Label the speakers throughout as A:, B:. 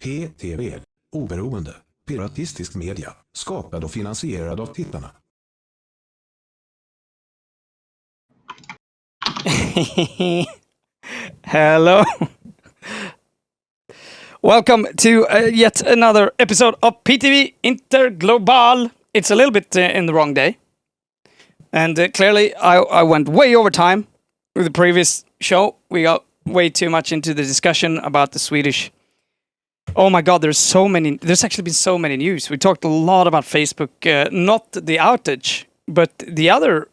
A: PTV, oberoende, piratistisk media, skapad och finansierad av tittarna.
B: Hello. Welcome to yet another episode of PTV Interglobal. It's a little bit in the wrong day. And clearly I went way over time with the previous show. We got way too much into the discussion about the Swedish. Oh my God, there's actually been so many news. We talked a lot about Facebook, not the outage, but the other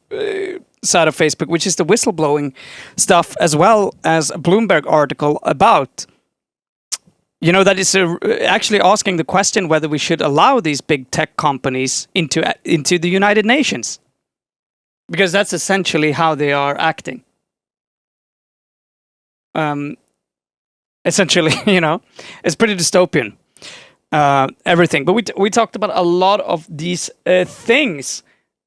B: side of Facebook, which is the whistleblowing stuff, as well as a Bloomberg article about, that is actually asking the question whether we should allow these big tech companies into the United Nations. Because that's essentially how they are acting. Essentially, it's pretty dystopian, everything. But we talked about a lot of these things.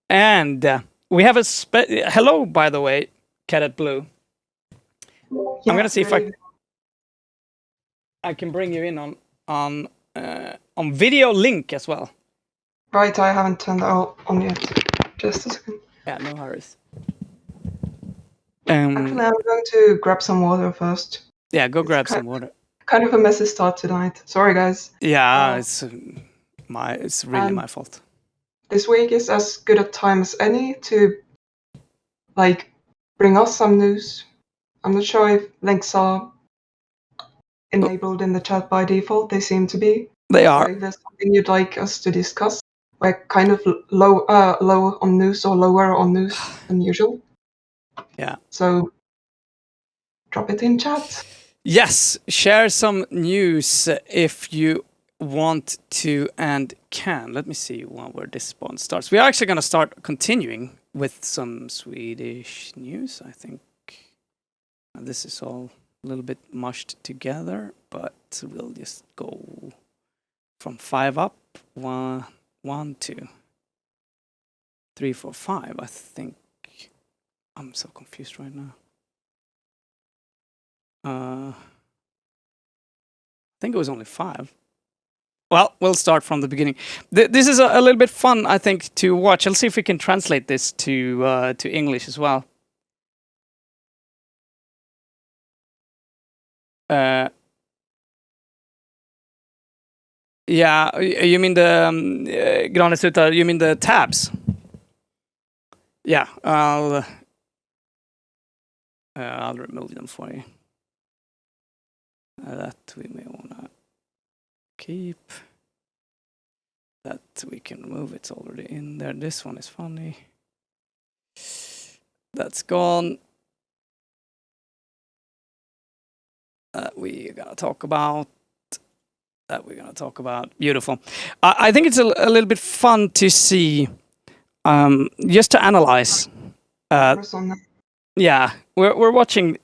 B: And we have hello, by the way, Cadet Blue. Yeah, I'm going to see if I can bring you in on video link as well.
C: Right, I haven't turned that on yet. Just a second.
B: Yeah, no hurries.
C: Actually, I'm going to grab some water first.
B: Yeah, go grab some water.
C: Kind of a messy start tonight. Sorry, guys.
B: Yeah, it's really my fault.
C: This week is as good a time as any to, bring us some news. I'm not sure if links are enabled in the chat by default. They seem to be.
B: They are.
C: So if there's something you'd like us to discuss, we're kind of low on news or lower on news than usual.
B: Yeah.
C: So drop it in chat.
B: Yes, share some news if you want to and can. Let me see where this one starts. We are actually going to start continuing with some Swedish news, I think. This is all a little bit mushed together, but we'll just go from 5 up. 1, 2, 3, 4, 5. I think I'm so confused right now. I think it was only 5. Well, we'll start from the beginning. This is a little bit fun, I think, to watch. I'll see if we can translate this to English as well. Yeah, you mean the Granesuta? You mean the tabs? Yeah, I'll remove them for you. That we may wanna keep. That we can remove. It's already in there. This one is funny. That's gone. We're gonna talk about. That we're gonna talk about. Beautiful. I think it's a little bit fun to see. Just to analyze. Yeah, we're watching.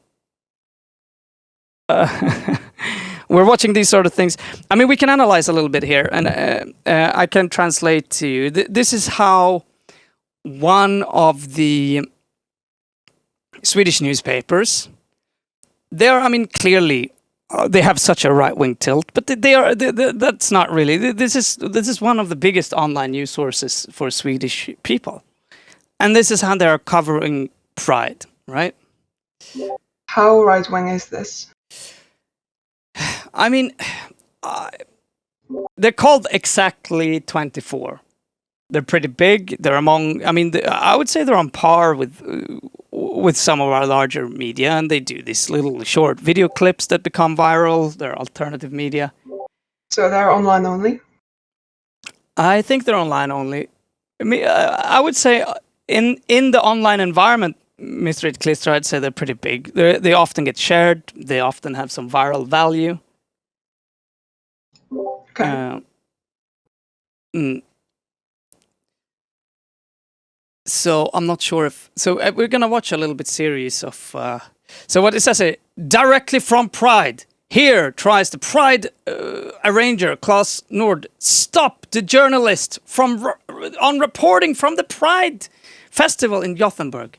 B: We're watching these sort of things. I mean, we can analyze a little bit here, and I can translate to you. This is how one of the Swedish newspapers. Clearly, they have such a right-wing tilt, but that's not really. This is one of the biggest online news sources for Swedish people, and this is how they are covering Pride, right?
C: How right-wing is this?
B: I mean, they're called Exactly 24. They're pretty big. They're among. I would say they're on par with some of our larger media, and they do these little short video clips that become viral. They're alternative media.
C: So they're online only?
B: I think they're online only. I would say in the online environment, Mr. Klister, I'd say they're pretty big. They often get shared. They often have some viral value.
C: Okay.
B: So I'm not sure if... So we're going to watch a little bit series of... so what it says here, directly from Pride. Here tries the Pride arranger, Claes Nord, stop the journalist on reporting from the Pride Festival in Gothenburg.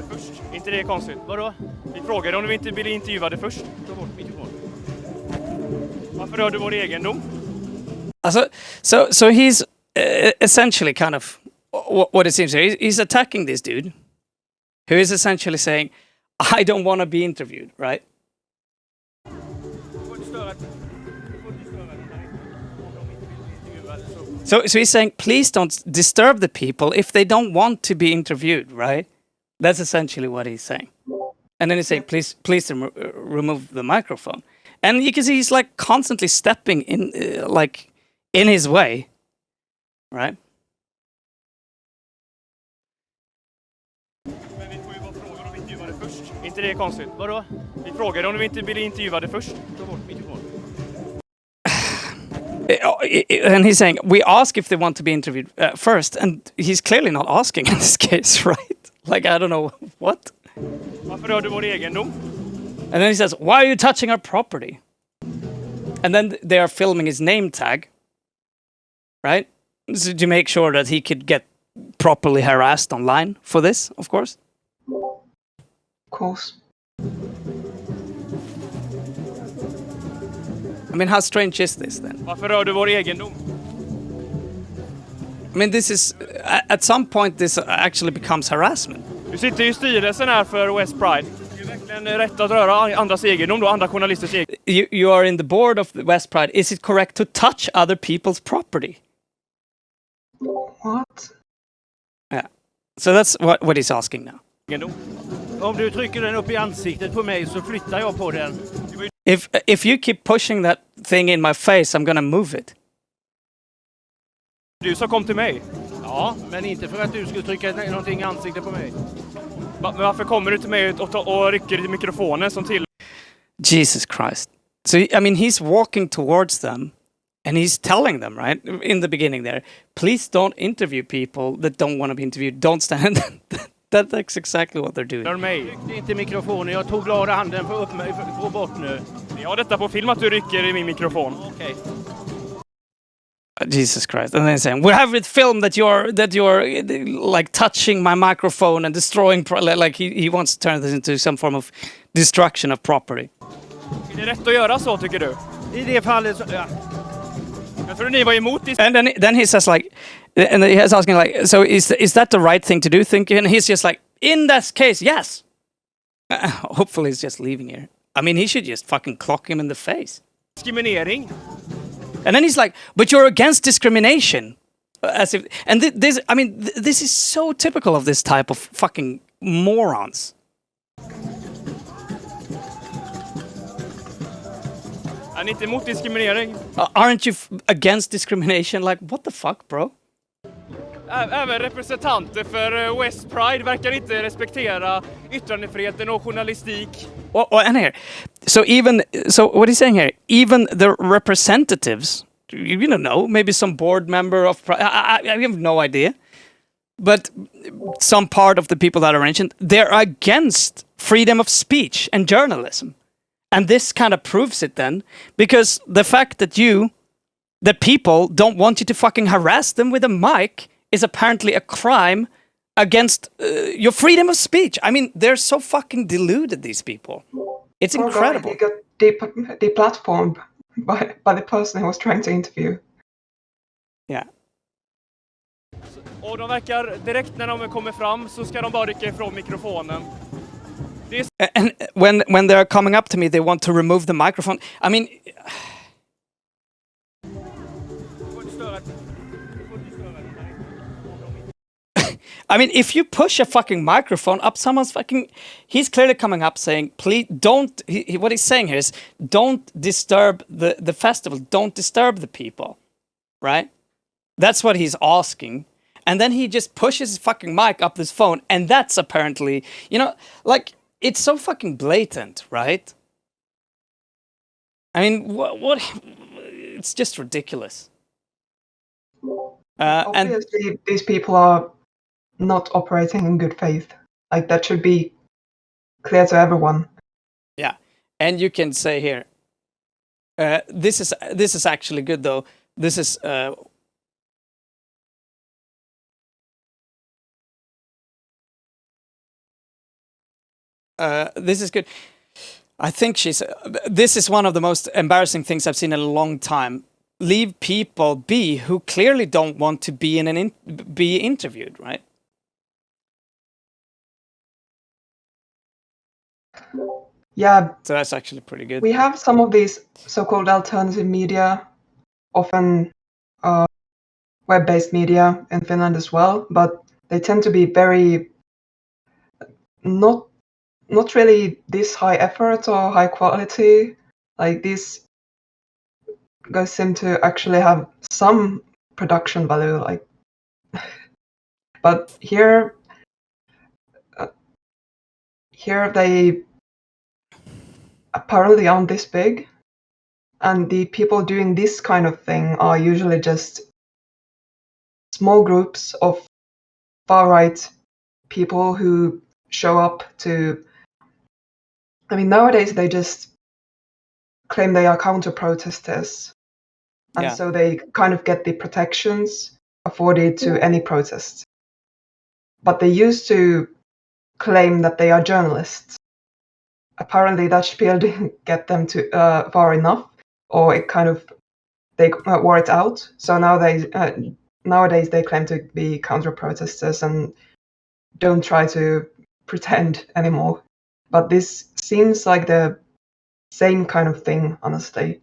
D: intervjuade först. Inte det är konstigt. Vadå? Vi frågade om du inte ville intervjuade först. Ta bort mikrofon. Varför rör du vår egendom?
B: Also, so he's essentially kind of what it seems here. He's attacking this dude, who is essentially saying, "I don't want to be interviewed," right? So he's saying, please don't disturb the people if they don't want to be interviewed, right? That's essentially what he's saying. And then he's saying, please remove the microphone. And you can see he's like constantly stepping in, in his way, right?
D: Men vi får ju bara fråga om vi intervjuade först. Inte det är konstigt. Vadå? Vi frågade om du inte ville intervjuade först. Ta bort mikrofon.
B: And he's saying, we ask if they want to be interviewed first, and he's clearly not asking in this case, right? Like, I don't know, what?
D: Varför rör du vår egendom?
B: And then he says, why are you touching our property? And then they are filming his name tag, right? So to make sure that he could get properly harassed online for this, of course.
C: Of course.
B: I mean, how strange is this then?
D: Varför rör du vår egendom?
B: I mean, this is, at some point this actually becomes harassment.
D: Du sitter i styrelsen här för West Pride. Det är verkligen rätt att röra andras egendom då, andra journalisters egendom.
B: You are in the board of the West Pride. Is it correct to touch other people's property?
C: What?
B: Yeah. So that's what he's asking now.
E: Om du trycker den upp i ansiktet på mig så flyttar jag på den.
B: If you keep pushing that thing in my face, I'm gonna move it.
D: Du som kom till mig.
E: Ja, men inte för att du skulle trycka någonting i ansiktet på mig.
D: Men varför kommer du till mig och rycker i mikrofonen som till?
B: Jesus Christ. So, I mean, he's walking towards them and he's telling them, right, in the beginning there, please don't interview people that don't want to be interviewed. Don't stand. That's exactly what they're doing.
D: Mig.
E: Tryckte inte mikrofonen, jag tog glada handen för upp mig, få bort nu.
D: Jag har detta på film att du rycker i min mikrofon.
E: Okej.
B: Jesus Christ. And then saying, we have it filmed that you're like touching my microphone and destroying, like he wants to turn this into some form of destruction of property.
D: Är det rätt att göra så, tycker du?
E: I det fallet så, ja.
D: Jag tror ni var emot det.
B: And then he says like, and he's asking like, so is that the right thing to do? And he's just like, in that case, yes. Hopefully he's just leaving here. I mean, he should just fucking clock him in the face.
D: Diskriminering.
B: And then he's like, but you're against discrimination. As if, and this, I mean, this is so typical of this type of fucking morons.
D: Är ni inte emot diskriminering?
B: Aren't you against discrimination? Like, what the fuck, bro?
D: Även representanter för West Pride verkar inte respektera yttrandefriheten och journalistik.
B: And here, so what he's saying here, even the representatives, you don't know, maybe some board member of, I have no idea, but some part of the people that are mentioned, they're against freedom of speech and journalism. And this kind of proves it then, because the fact that people don't want you to fucking harass them with a mic is apparently a crime against your freedom of speech. I mean, they're so fucking deluded, these people. It's incredible.
C: He got deplatformed by the person he was trying to interview.
B: Yeah.
D: Och de verkar direkt när de kommer fram så ska de bara rycka ifrån mikrofonen.
B: And when they're coming up to me, they want to remove the microphone. I mean, if you push a fucking microphone up someone's fucking, he's clearly coming up saying, please don't. What he's saying here is, don't disturb the festival. Don't disturb the people, right? That's what he's asking. And then he just pushes his fucking mic up this phone, and that's apparently, like. It's so fucking blatant, right? I mean, what? It's just ridiculous.
C: Obviously, these people are not operating in good faith. Like, that should be clear to everyone.
B: Yeah, and you can say here, this is actually good though. This is This is good. I think this is one of the most embarrassing things I've seen in a long time. Leave people be who clearly don't want to be be interviewed, right?
C: Yeah,
B: So that's actually pretty good.
C: we have some of these so-called alternative media, often web-based media in Finland as well, but they tend to be very not really this high effort or high quality. Like these guys seem to actually have some production value, like. But here they apparently aren't this big, and the people doing this kind of thing are usually just small groups of far-right people who show up to. I mean, nowadays they just claim they are counter-protesters, and
B: Yeah.
C: so they kind of get the protections afforded to any protest. But they used to claim that they are journalists. Apparently that spiel didn't get them to far enough, or it kind of they wore it out. So now nowadays they claim to be counter-protesters and don't try to pretend anymore. But this seems like the same kind of thing, honestly.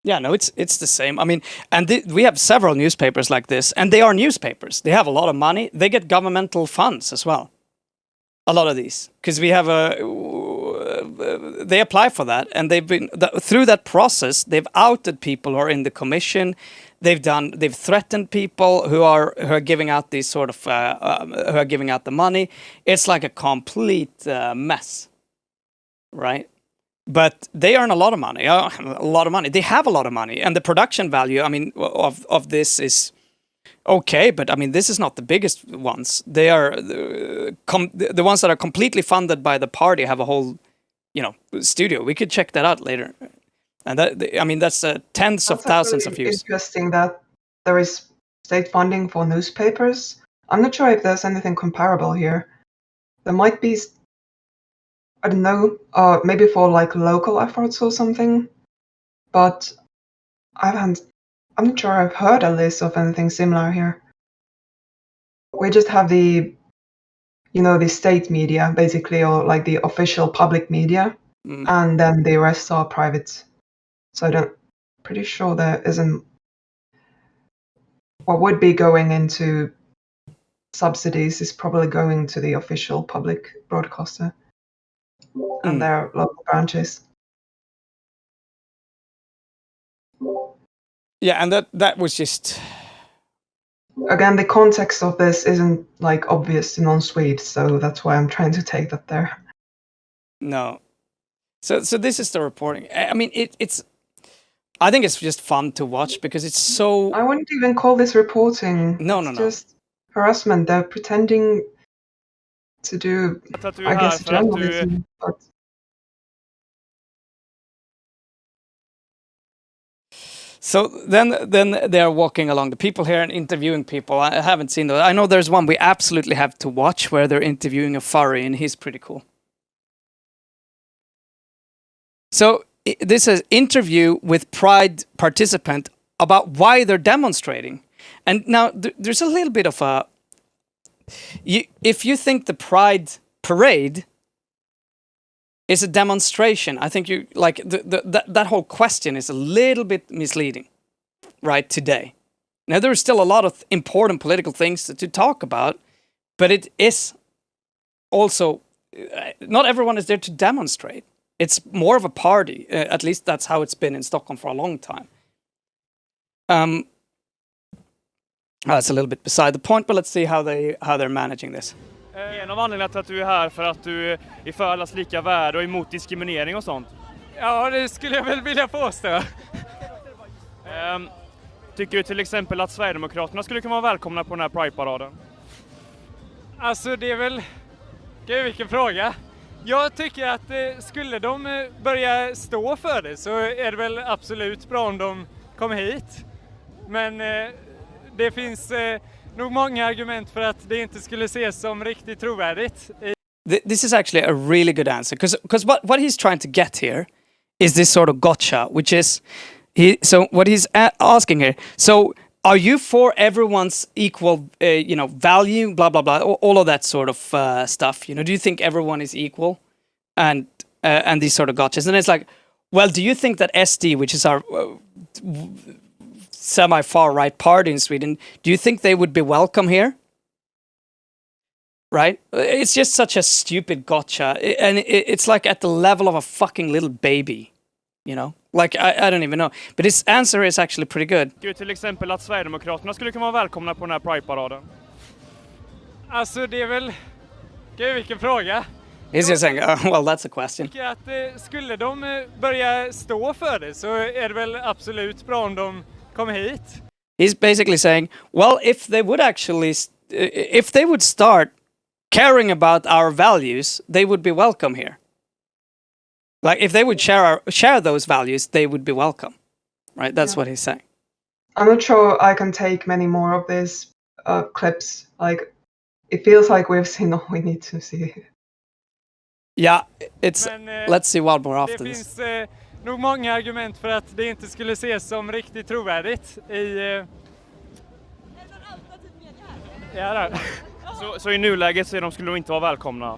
B: Yeah, no, it's the same. I mean, and we have several newspapers like this, and they are newspapers. They have a lot of money. They get governmental funds as well. A lot of these, because we have they apply for that, and they've been through that process. They've outed people who are in the commission. They've threatened people who are giving out these sort of who are giving out the money. It's like a complete mess, right? But they earn a lot of money. They have a lot of money, and the production value, I mean, of this is okay. But I mean, this is not the biggest ones. They are the ones that are completely funded by the party have a whole, studio. We could check that out later. And I mean, that's tens of thousands of views.
C: It's interesting that there is state funding for newspapers. I'm not sure if there's anything comparable here. There might be, I don't know, maybe for like local efforts or something. But I'm not sure I've heard at least of anything similar here. We just have the state media basically, or like the official public media, and then the rest are private. So pretty sure there isn't what would be going into subsidies is probably going to the official public broadcaster and their local branches.
B: Yeah, and that was just...
C: Again, the context of this isn't like obvious to non-Swedes, so that's why I'm trying to take that there.
B: No. So this is the reporting. I mean, it's... I think it's just fun to watch because it's so...
C: I wouldn't even call this reporting.
B: No.
C: It's just harassment. They're pretending to do, I guess, journalism. But...
B: So then they're walking along the people here and interviewing people. I haven't seen those. I know there's one we absolutely have to watch where they're interviewing a furry, and he's pretty cool. So this is interview with Pride participant about why they're demonstrating. And now there's a little bit of a... if you think the Pride parade is a demonstration, I think you like that whole question is a little bit misleading, right, today. Now, there are still a lot of important political things to talk about, but it is also... not everyone is there to demonstrate. It's more of a party. At least that's how it's been in Stockholm for a long time. That's a little bit beside the point, but let's see how they're managing this.
D: En av anledningarna till att du är här för att du är för allas lika värde och emot diskriminering och sånt.
F: Ja, det skulle jag väl vilja påstå.
D: Tycker du till exempel att Sverigedemokraterna skulle kunna vara välkomna på den här Pride-paraden?
F: Alltså det är väl... Gud, vilken fråga. Jag tycker att skulle de börja stå för det så är det väl absolut bra om de kommer hit. Men det finns nog många argument för att det inte skulle ses som riktigt trovärdigt.
B: this is actually a really good answer because what he's trying to get here is this sort of gotcha, which is what he's asking here. So, are you for everyone's equal, value, blah blah blah, all of that sort of stuff? Do you think everyone is equal, and these sort of gotchas? And it's like, well, do you think that SD, which is our semi-far right party in Sweden, do you think they would be welcome here? Right? It's just such a stupid gotcha, and it's like at the level of a fucking little baby. Like I don't even know. But his answer is actually pretty good.
D: Tycker du till exempel att Sverigedemokraterna skulle kunna vara välkomna på den här Pride-paraden?
F: Alltså det är väl... Gud vilken fråga.
B: He's just saying, well, that's a question.
F: Jag tycker att skulle de börja stå för det så är det väl absolut bra om de kommer hit.
B: He's basically saying, well, if they would start caring about our values, they would be welcome here. Like if they would share those values, they would be welcome, right? That's what he's saying.
C: I'm not sure I can take many more of these clips. Like, it feels like we've seen all we need to see.
B: Yeah, it's.
F: Men,
B: let's see one more after
F: det
B: this.
F: finns nog många argument för att det inte skulle ses som riktigt trovärdigt i... Ja,
D: Så i nuläget skulle de inte vara välkomna?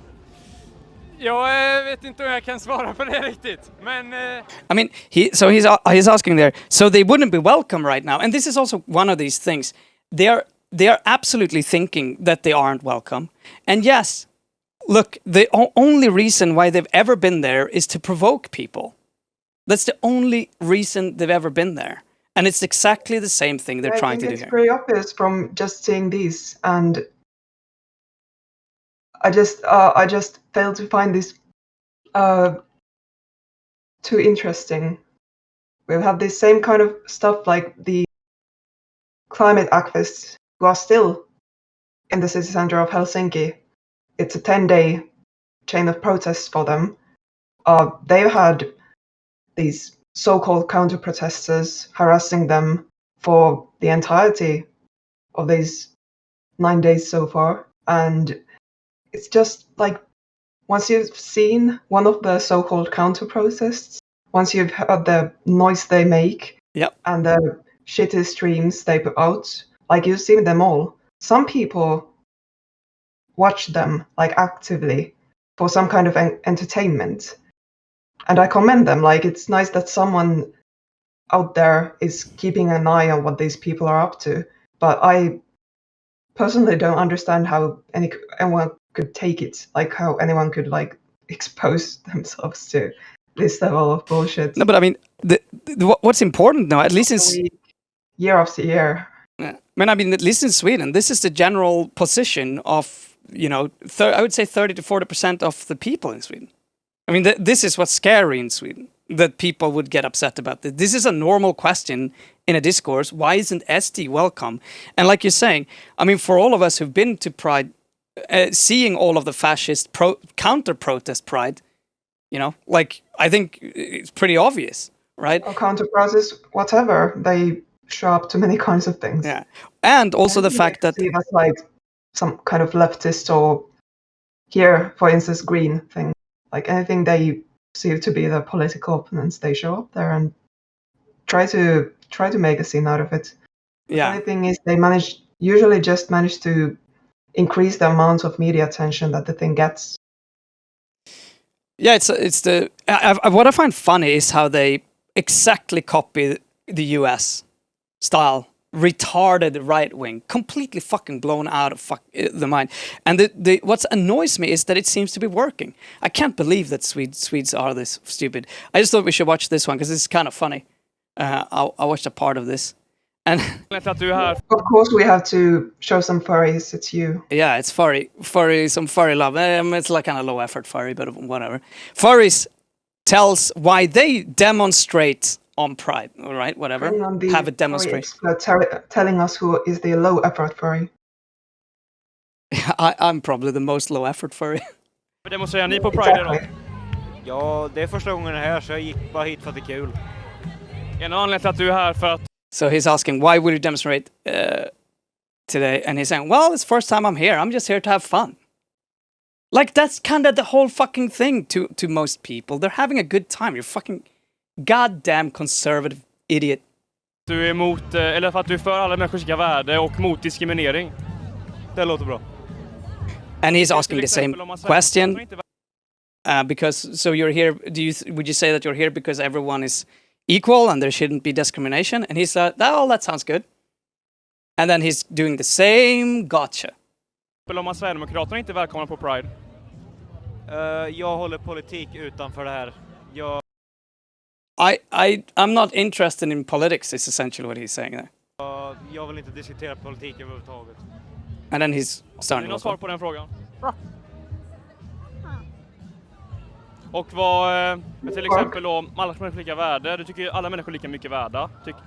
F: Jag vet inte om jag kan svara på det riktigt, men...
B: I mean, he's asking there. So they wouldn't be welcome right now, and this is also one of these things. They are absolutely thinking that they aren't welcome, and yes, look, the only reason why they've ever been there is to provoke people. That's the only reason they've ever been there, and it's exactly the same thing they're trying to do here.
C: It's very obvious from just seeing these, and I just failed to find this too interesting. We have this same kind of stuff like the climate activists who are still in the city center of Helsinki. It's a 10-day chain of protests for them. They've had these so-called counter-protesters harassing them for the entirety of these 9 days so far, and it's just like once you've seen one of the so-called counter-protests, once you've heard the noise they make,
B: Yep.
C: and the shitty streams they put out, like you've seen them all, some people watch them like actively for some kind of entertainment. And I commend them. Like, it's nice that someone out there is keeping an eye on what these people are up to. But I personally don't understand how anyone could take it, like how anyone could like expose themselves to this level of bullshit.
B: No, but I mean, what's important now, at least in
C: year after year.
B: I mean, at least in Sweden, this is the general position of, I would say 30 to 40% of the people in Sweden. I mean, this is what's scary in Sweden, that people would get upset about this. This is a normal question in a discourse. Why isn't SD welcome? And like you're saying, I mean, for all of us who've been to Pride, seeing all of the fascist counter-protest Pride, like, I think it's pretty obvious, right?
C: Or counter-protest, whatever. They show up to many kinds of things.
B: Yeah. And also the fact that...
C: See, that's like some kind of leftist, or here, for instance, green thing. Like anything they see to be the political opponents, they show up there and try to make a scene out of it.
B: Yeah.
C: The only thing is they usually just manage to increase the amount of media attention that the thing gets.
B: Yeah, what I find funny is how they exactly copy the US style, retarded right wing, completely fucking blown out of the mind. And what annoys me is that it seems to be working. I can't believe that Swedes are this stupid. I just thought we should watch this one because it's kind of funny. I watched a part of this. And
C: of course we have to show some furries. It's you.
B: Yeah, it's some furry love. It's like kind of low effort furry, but whatever. Furries tells why they demonstrate on Pride, all right, whatever. Have a demonstration.
C: Telling us who is the low effort furry.
B: I'm probably the most low effort furry.
D: Demonstrerar ni på Pride då?
E: Ja, det är första gången här, så jag gick bara hit för att det är kul.
D: En anledning till att du är här för att...
B: So he's asking, why would you demonstrate today? And he's saying, well, it's the first time I'm here. I'm just here to have fun. Like, that's kind of the whole fucking thing to most people. They're having a good time. You're fucking goddamn conservative idiot.
D: Du är emot, eller för att du är för alla människors lika värde och mot diskriminering. Det låter bra.
B: And he's asking the same question. Because, so you're here, would you say that you're here because everyone is equal and there shouldn't be discrimination? And he's like, oh, that sounds good. And then he's doing the same gotcha.
D: Om man Sverigedemokraterna inte är välkomna på Pride.
E: Jag håller politik utanför det här.
B: I'm not interested in politics, is essentially what he's saying there.
E: Jag vill inte diskutera politik överhuvudtaget.
B: And then he's starting
D: Vill du ha svar på den frågan? Och vad, till exempel då, alla människor lika värde. Du tycker alla människor är lika mycket värda. Tycker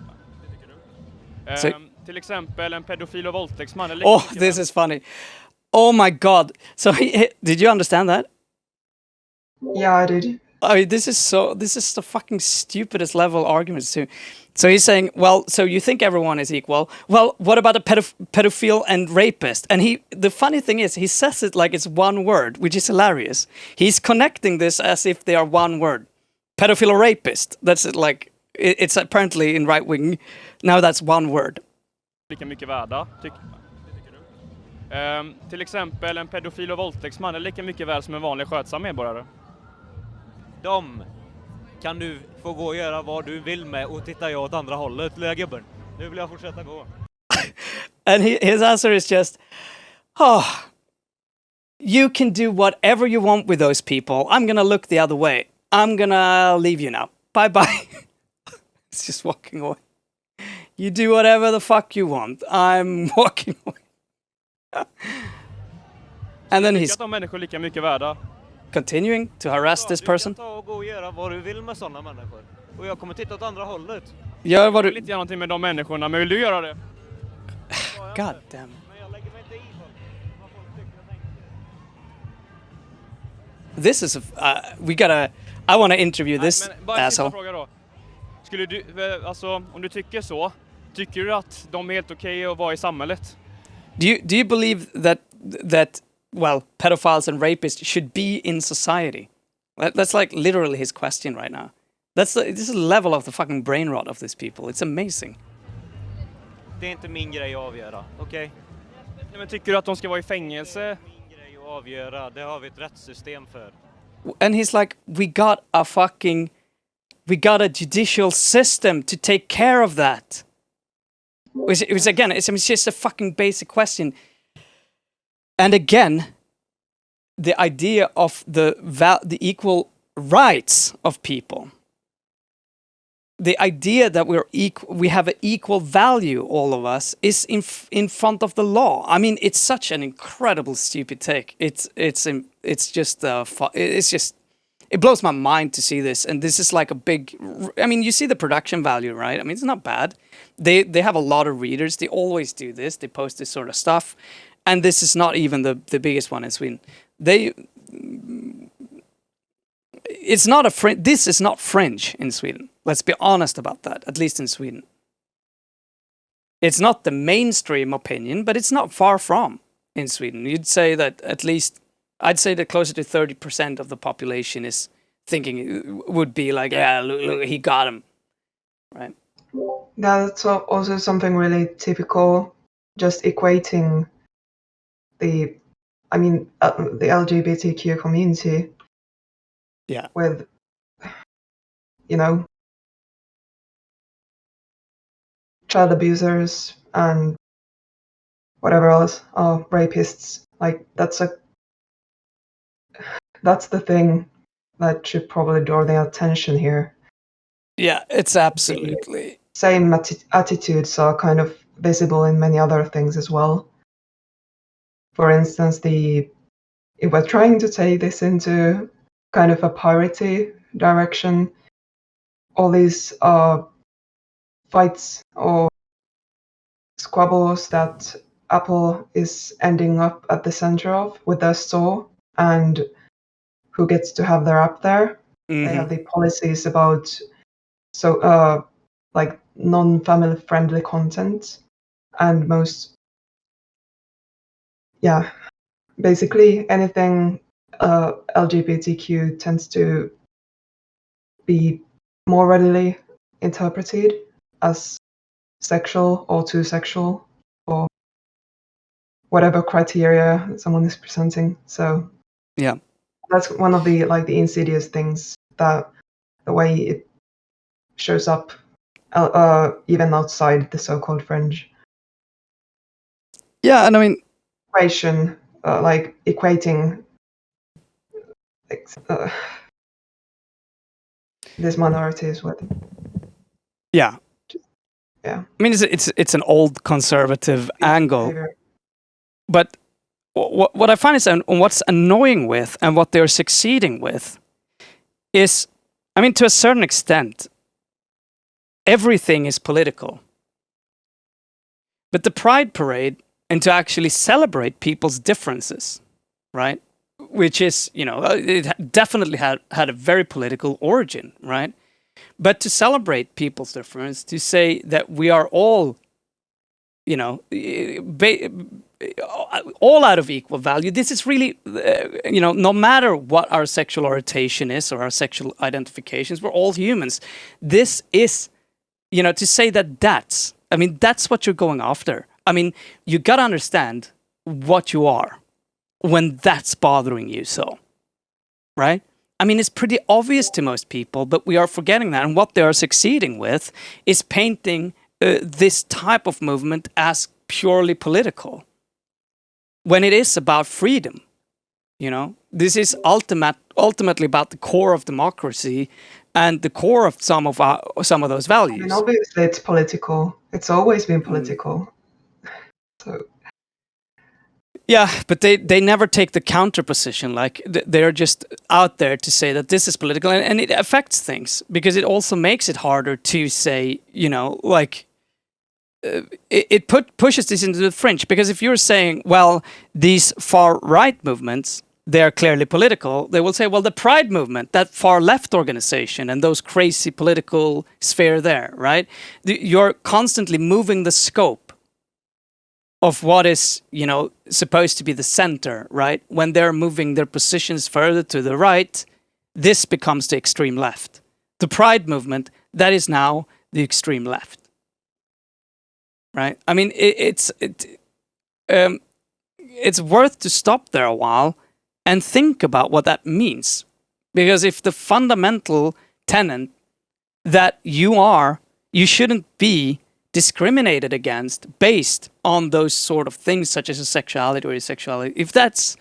D: du? Till exempel en pedofil och våldtäktsman.
B: Oh, this is funny. Oh my god. So did you understand that?
C: Yeah, I did.
B: I mean, this is the fucking stupidest level arguments too. So he's saying, well, so you think everyone is equal. Well, what about a pedophile and rapist? And the funny thing is, he says it like it's one word, which is hilarious. He's connecting this as if they are one word. Pedophile or rapist. That's it, like, it's apparently in right wing. Now that's one word.
D: Lika mycket värda, tycker du? Till exempel en pedofil och våldtäktsman är lika mycket värd som en vanlig skötsam medborgare.
E: De kan du få gå och göra vad du vill med och titta jag åt andra hållet, lilla gubben. Nu vill jag fortsätta gå.
B: And his answer is just, you can do whatever you want with those people. I'm gonna look the other way. I'm gonna leave you now. Bye-bye. He's just walking away. You do whatever the fuck you want. I'm walking away. And then he's
D: att de människor är lika mycket värda.
B: Continuing to harass this person.
E: Du kan ta och gå och göra vad du vill med sådana människor. Och jag kommer titta åt andra hållet.
B: Gör vad
D: Jag
B: du...
D: vill inte göra någonting med de människorna, men vill du göra det?
B: God damn.
E: Men jag lägger mig inte i vad folk tycker och tänker.
B: This is I want to interview this
D: bara en sista
B: asshole.
D: fråga då. Skulle du, alltså, om du tycker så, tycker du att de är helt okej att vara i samhället?
B: Do you believe that well, pedophiles and rapists should be in society? That's like literally his question right now. This is the level of the fucking brain rot of these people. It's amazing.
E: Det är inte min grej att avgöra, okej?
D: Nej, men tycker du att de ska vara i fängelse?
E: Det är min grej att avgöra, det har vi ett rättssystem för.
B: And he's like, we got a judicial system to take care of that. It was again, it's just a fucking basic question. And again, the idea of the equal rights of people, the idea that we have an equal value, all of us, is in front of the law. I mean, it's such an incredible stupid take. It blows my mind to see this, and this is like a big. I mean, you see the production value, right? I mean, it's not bad. They have a lot of readers. They always do this. They post this sort of stuff. And this is not even the biggest one in Sweden. This is not fringe in Sweden. Let's be honest about that, at least in Sweden. It's not the mainstream opinion, but it's not far from in Sweden. You'd say that I'd say that closer to 30% of the population is thinking, would be like, yeah, look, he got him. Right?
C: That's also something really typical, just equating the LGBTQ community with, child abusers and whatever else, rapists. Like, that's the thing that should probably draw the attention here.
B: Yeah, it's absolutely...
C: Same attitudes are kind of visible in many other things as well. For instance, if we're trying to take this into kind of a piratey direction, all these fights or squabbles that Apple is ending up at the center of with their store and who gets to have their app there. Mm-hmm. They have the policies about like non-family friendly content and basically anything LGBTQ tends to be more readily interpreted as sexual or too sexual or whatever criteria someone is presenting. So
B: Yeah.
C: that's one of the insidious things, that the way it shows up even outside the so-called fringe.
B: Yeah, and I mean,
C: Equating these minorities with.
B: yeah.
C: Yeah.
B: I mean, it's an old conservative angle,
C: Behavior.
B: but what I find is, and what's annoying with, and what they're succeeding with, is, I mean, to a certain extent, everything is political. But the Pride Parade, and to actually celebrate people's differences, right? Which is, you know, it definitely had a very political origin, right? But to celebrate people's difference, to say that we are all, you know, all out of equal value. This is really, you know, no matter what our sexual orientation is or our sexual identifications, we're all humans. This is, you know, to say that's what you're going after. I mean, you gotta understand what you are when that's bothering you so, right? I mean, it's pretty obvious to most people, but we are forgetting that. And what they are succeeding with is painting this type of movement as purely political, when it is about freedom. You know, this is ultimately about the core of democracy and the core of some of those values.
C: I mean, obviously, it's political. It's always been political. So.
B: Yeah, but they never take the counter position. Like, they're just out there to say that this is political, and it affects things, because it also makes it harder to say, you know, like, it pushes this into the fringe. Because if you're saying, well, these far-right movements, they're clearly political, they will say, well, the Pride movement, that far-left organization, and those crazy political sphere there, right? You're constantly moving the scope of what is, you know, supposed to be the center, right? When they're moving their positions further to the right, this becomes the extreme left. The Pride movement, that is now the extreme left, right? I mean, it's worth to stop there a while and think about what that means. Because if the fundamental tenet that you shouldn't be discriminated against based on those sort of things, such as a sexuality or asexuality, if that's,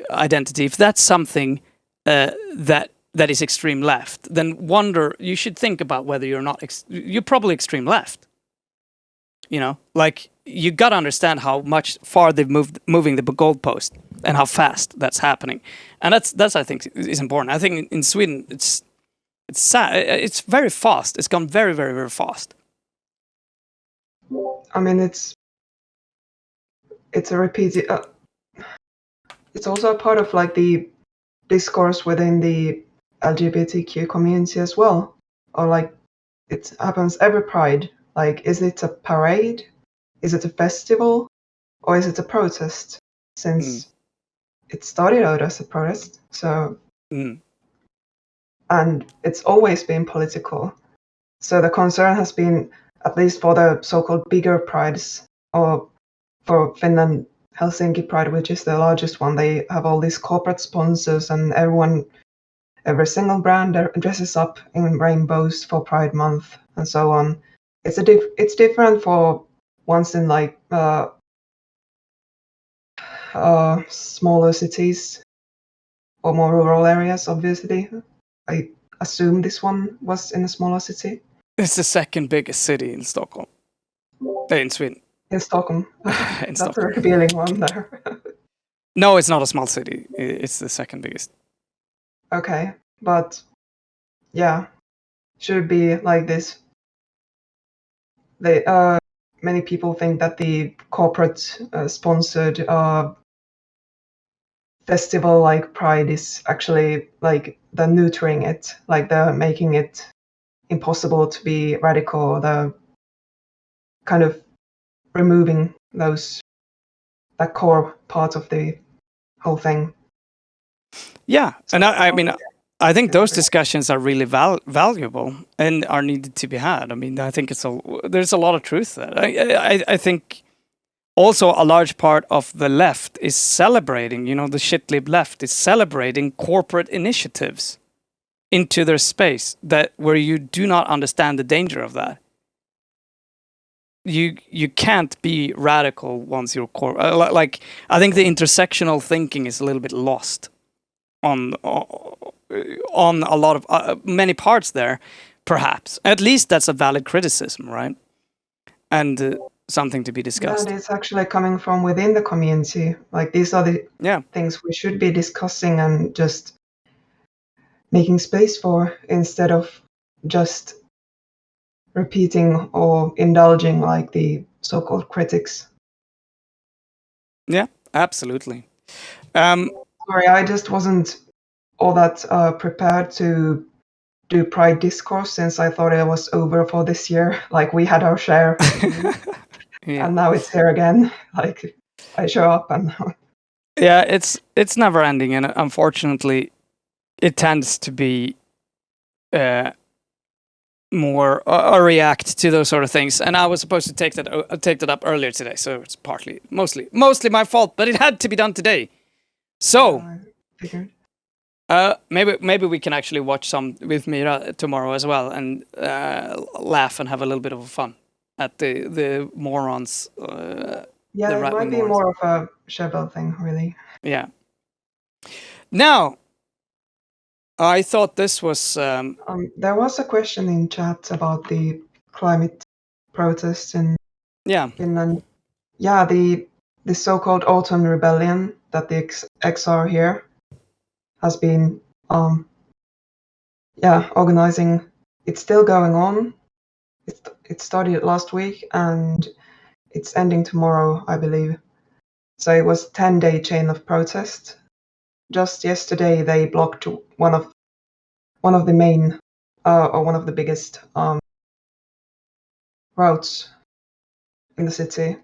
B: identity, if that's something that is extreme left, then you should think about whether you're not, you're probably extreme left. You know, like, you got to understand how much far they've moving the goalpost and how fast that's happening. And that's I think is important. I think in Sweden it's sad. It's very fast. It's gone very, very, very fast.
C: I mean, it's a repeated. It's also a part of like the discourse within the LGBTQ community as well, or like it happens every Pride. Like, is it a parade? Is it a festival? Or is it a protest? Since it started out as a protest, so. And it's always been political. So the concern has been, at least for the so-called bigger prides, or for Finland, Helsinki Pride, which is the largest one, they have all these corporate sponsors, and every single brand dresses up in rainbows for Pride Month and so on. It's different for ones in like smaller cities or more rural areas. Obviously, I assume this one was in a smaller city.
B: It's the second biggest city in Stockholm. In Sweden.
C: In Stockholm.
B: In
C: That's
B: Stockholm.
C: a revealing one there.
B: No, it's not a small city. It's the second biggest.
C: Okay, but yeah, should it be like this? Many people think that the corporate sponsored festival like Pride is actually like they're neutering it, like they're making it impossible to be radical, they're kind of removing that core part of the whole thing.
B: Yeah, and I mean, I think those discussions are really valuable and are needed to be had. I mean, I think there's a lot of truth there. I think also a large part of the left is celebrating, the shitlib left is celebrating corporate initiatives into their space where you do not understand the danger of that. You can't be radical once you're like I think the intersectional thinking is a little bit lost on a lot of many parts there, perhaps. At least that's a valid criticism, right? And something to be discussed.
C: Yeah, it's actually coming from within the community. Like these are the things we should be discussing and just making space for, instead of just repeating or indulging like the so-called critics.
B: Yeah, absolutely.
C: Sorry, I just wasn't all that prepared to do Pride Discourse, since I thought it was over for this year. Like we had our share, and now it's here again. Like I show up and
B: yeah, it's never ending, and unfortunately, it tends to be more react to those sort of things. And I was supposed to take that up earlier today, so it's mostly my fault, but it had to be done today. So maybe we can actually watch some with Mira tomorrow as well, and laugh and have a little bit of fun at the morons.
C: Yeah, it might be more of a Chevelle thing, really.
B: Yeah. Now, I thought this was...
C: there was a question in chat about the climate protests in Finland. Yeah, the so-called autumn rebellion that the XR here has been organizing. It's still going on. It started last week and it's ending tomorrow, I believe. So it was a 10-day chain of protest. Just yesterday, they blocked one of the main or one of the biggest routes in the city,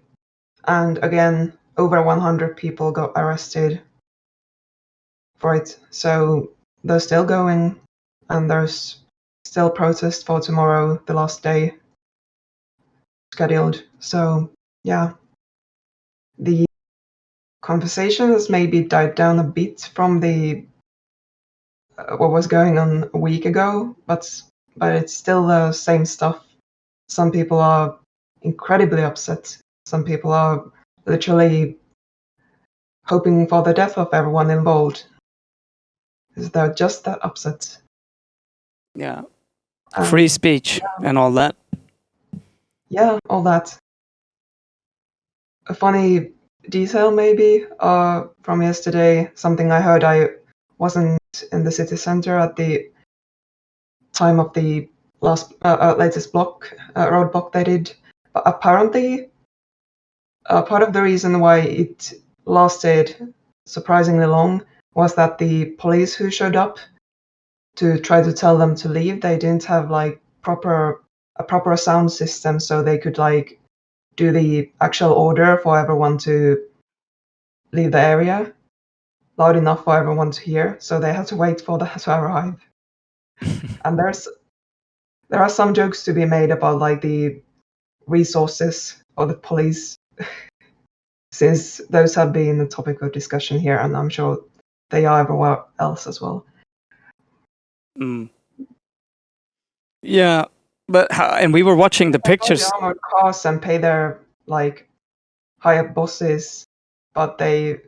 C: and again, over 100 people got arrested for it. So they're still going, and there's still protest for tomorrow, the last day scheduled. So yeah, the conversation has maybe died down a bit from the what was going on a week ago, but it's still the same stuff. Some people are incredibly upset. Some people are literally hoping for the death of everyone involved. Because they're just that upset.
B: Yeah. Free speech and all that.
C: Yeah, all that. A funny detail maybe from yesterday, something I heard. I wasn't in the city center at the time of the latest roadblock they did, but apparently part of the reason why it lasted surprisingly long was that the police who showed up to try to tell them to leave, they didn't have like a proper sound system, so they could like do the actual order for everyone to leave the area loud enough for everyone to hear. So they had to wait for that to arrive. And there are some jokes to be made about like the resources of the police, since those have been the topic of discussion here, and I'm sure they are everywhere else as well.
B: Yeah, but and we were watching the pictures.
C: Armored cars and pay their like high-up bosses, but they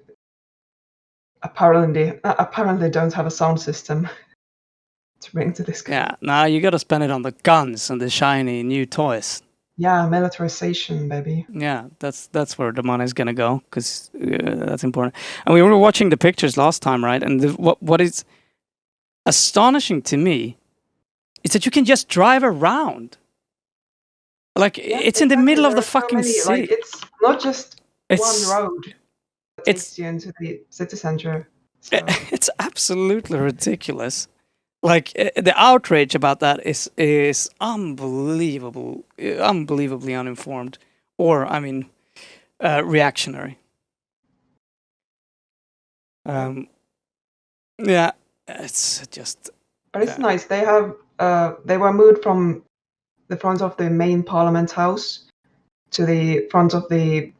C: apparently don't have a sound system to bring to this game.
B: Yeah, now you got to spend it on the guns and the shiny new toys.
C: Yeah, militarization, baby.
B: Yeah, that's where the money's gonna go, because that's important. And we were watching the pictures last time, right? And what is astonishing to me is that you can just drive around. Like, it's in the middle of the fucking city.
C: Like, it's not just one road that takes you into the city center. So.
B: It's absolutely ridiculous. Like, the outrage about that is unbelievably uninformed, or I mean, reactionary. Yeah, it's just.
C: But it's nice. They have they were moved from the front of the main Parliament House to the front of the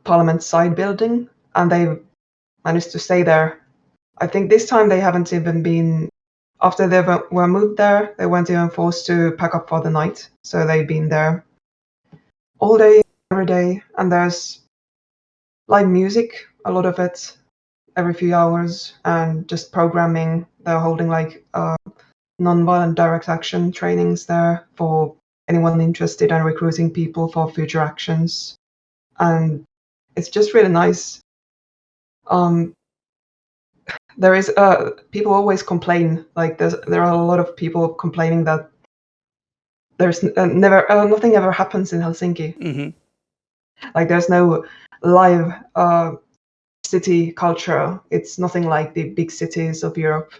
C: Parliament side building, and they managed to stay there. I think this time they haven't even been. After they were moved there, they weren't even forced to pack up for the night. So they've been there all day, every day, and there's live music, a lot of it, every few hours, and just programming. They're holding like non-violent direct action trainings there for anyone interested in recruiting people for future actions, and it's just really nice. There is people always complain, like there are a lot of people complaining that there's never nothing ever happens in Helsinki. Like there's no live city culture. It's nothing like the big cities of Europe.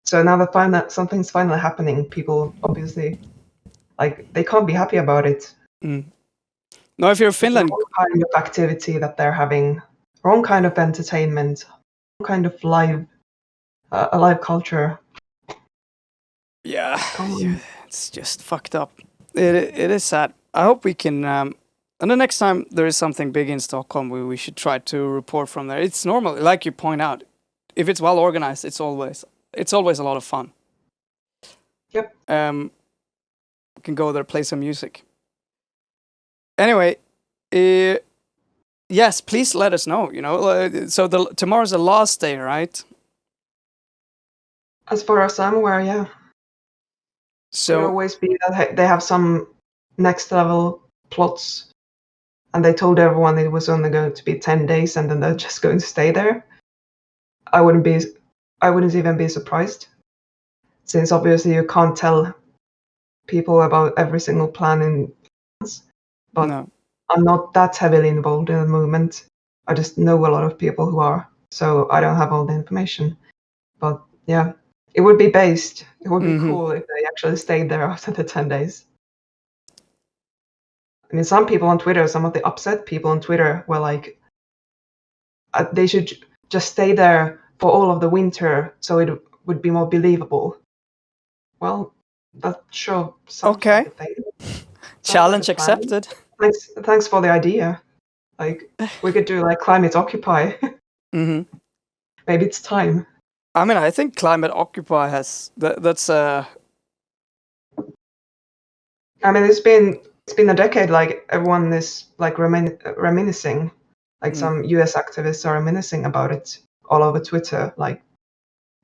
C: So now they find that something's finally happening, people obviously like they can't be happy about it.
B: No, if you're Finland,
C: Wrong kind of activity that they're having, wrong kind of entertainment, wrong kind of live a live culture.
B: yeah, it's just fucked up. It is sad. I hope we can. And the next time there is something big in Stockholm, we should try to report from there. It's normal, like you point out. If it's well organized, it's always a lot of fun.
C: Yep.
B: We can go there, play some music. Anyway, yes, please let us know. So tomorrow's the last day, right?
C: As far as I'm aware, yeah.
B: So
C: Could always be that they have some next level plots, and they told everyone it was only going to be 10 days, and then they're just going to stay there. I wouldn't even be surprised, since obviously you can't tell people about every single plan in advance. But
B: no.
C: I'm not that heavily involved in the movement. I just know a lot of people who are, so I don't have all the information. But yeah, it would be based. It would be cool if they actually stayed there after the 10 days. I mean, some people on Twitter, some of the upset people on Twitter were like, they should just stay there for all of the winter so it would be more believable. Well, that sure sounds
B: Okay.
C: like a thing.
B: Challenge accepted.
C: Thanks for the idea. Like, we could do like Climate Occupy. Maybe it's time.
B: I mean, I think Climate Occupy has that's
C: I mean, it's been a decade. Like everyone is like reminiscing. Like some U.S. activists are reminiscing about it all over Twitter. Like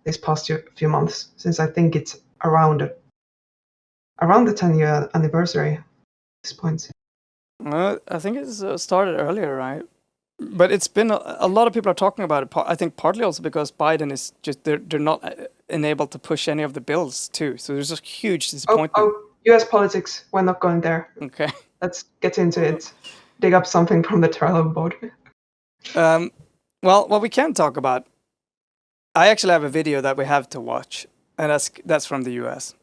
C: this past few months, since I think it's around the 10-year anniversary at this point.
B: I think it's started earlier, right? But it's been a lot of people are talking about it. I think partly also because Biden is just they're not enabled to push any of the bills too. So there's a huge disappointment.
C: Oh, U.S. politics. We're not going there.
B: Okay.
C: Let's get into it. Dig up something from the Trello board.
B: Well, what we can talk about. I actually have a video that we have to watch, and that's from the U.S.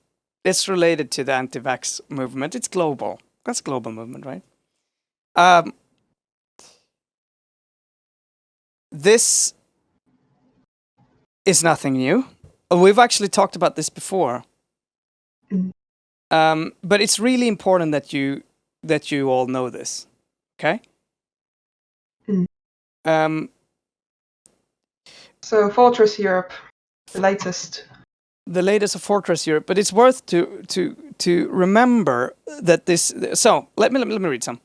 B: It's related to the anti-vax movement. It's global. That's a global movement, right? This is nothing new. We've actually talked about this before. But it's really important that you all know this. Okay?
C: So Fortress Europe, the latest.
B: The latest of Fortress Europe, but it's worth to remember that this. So let me read some.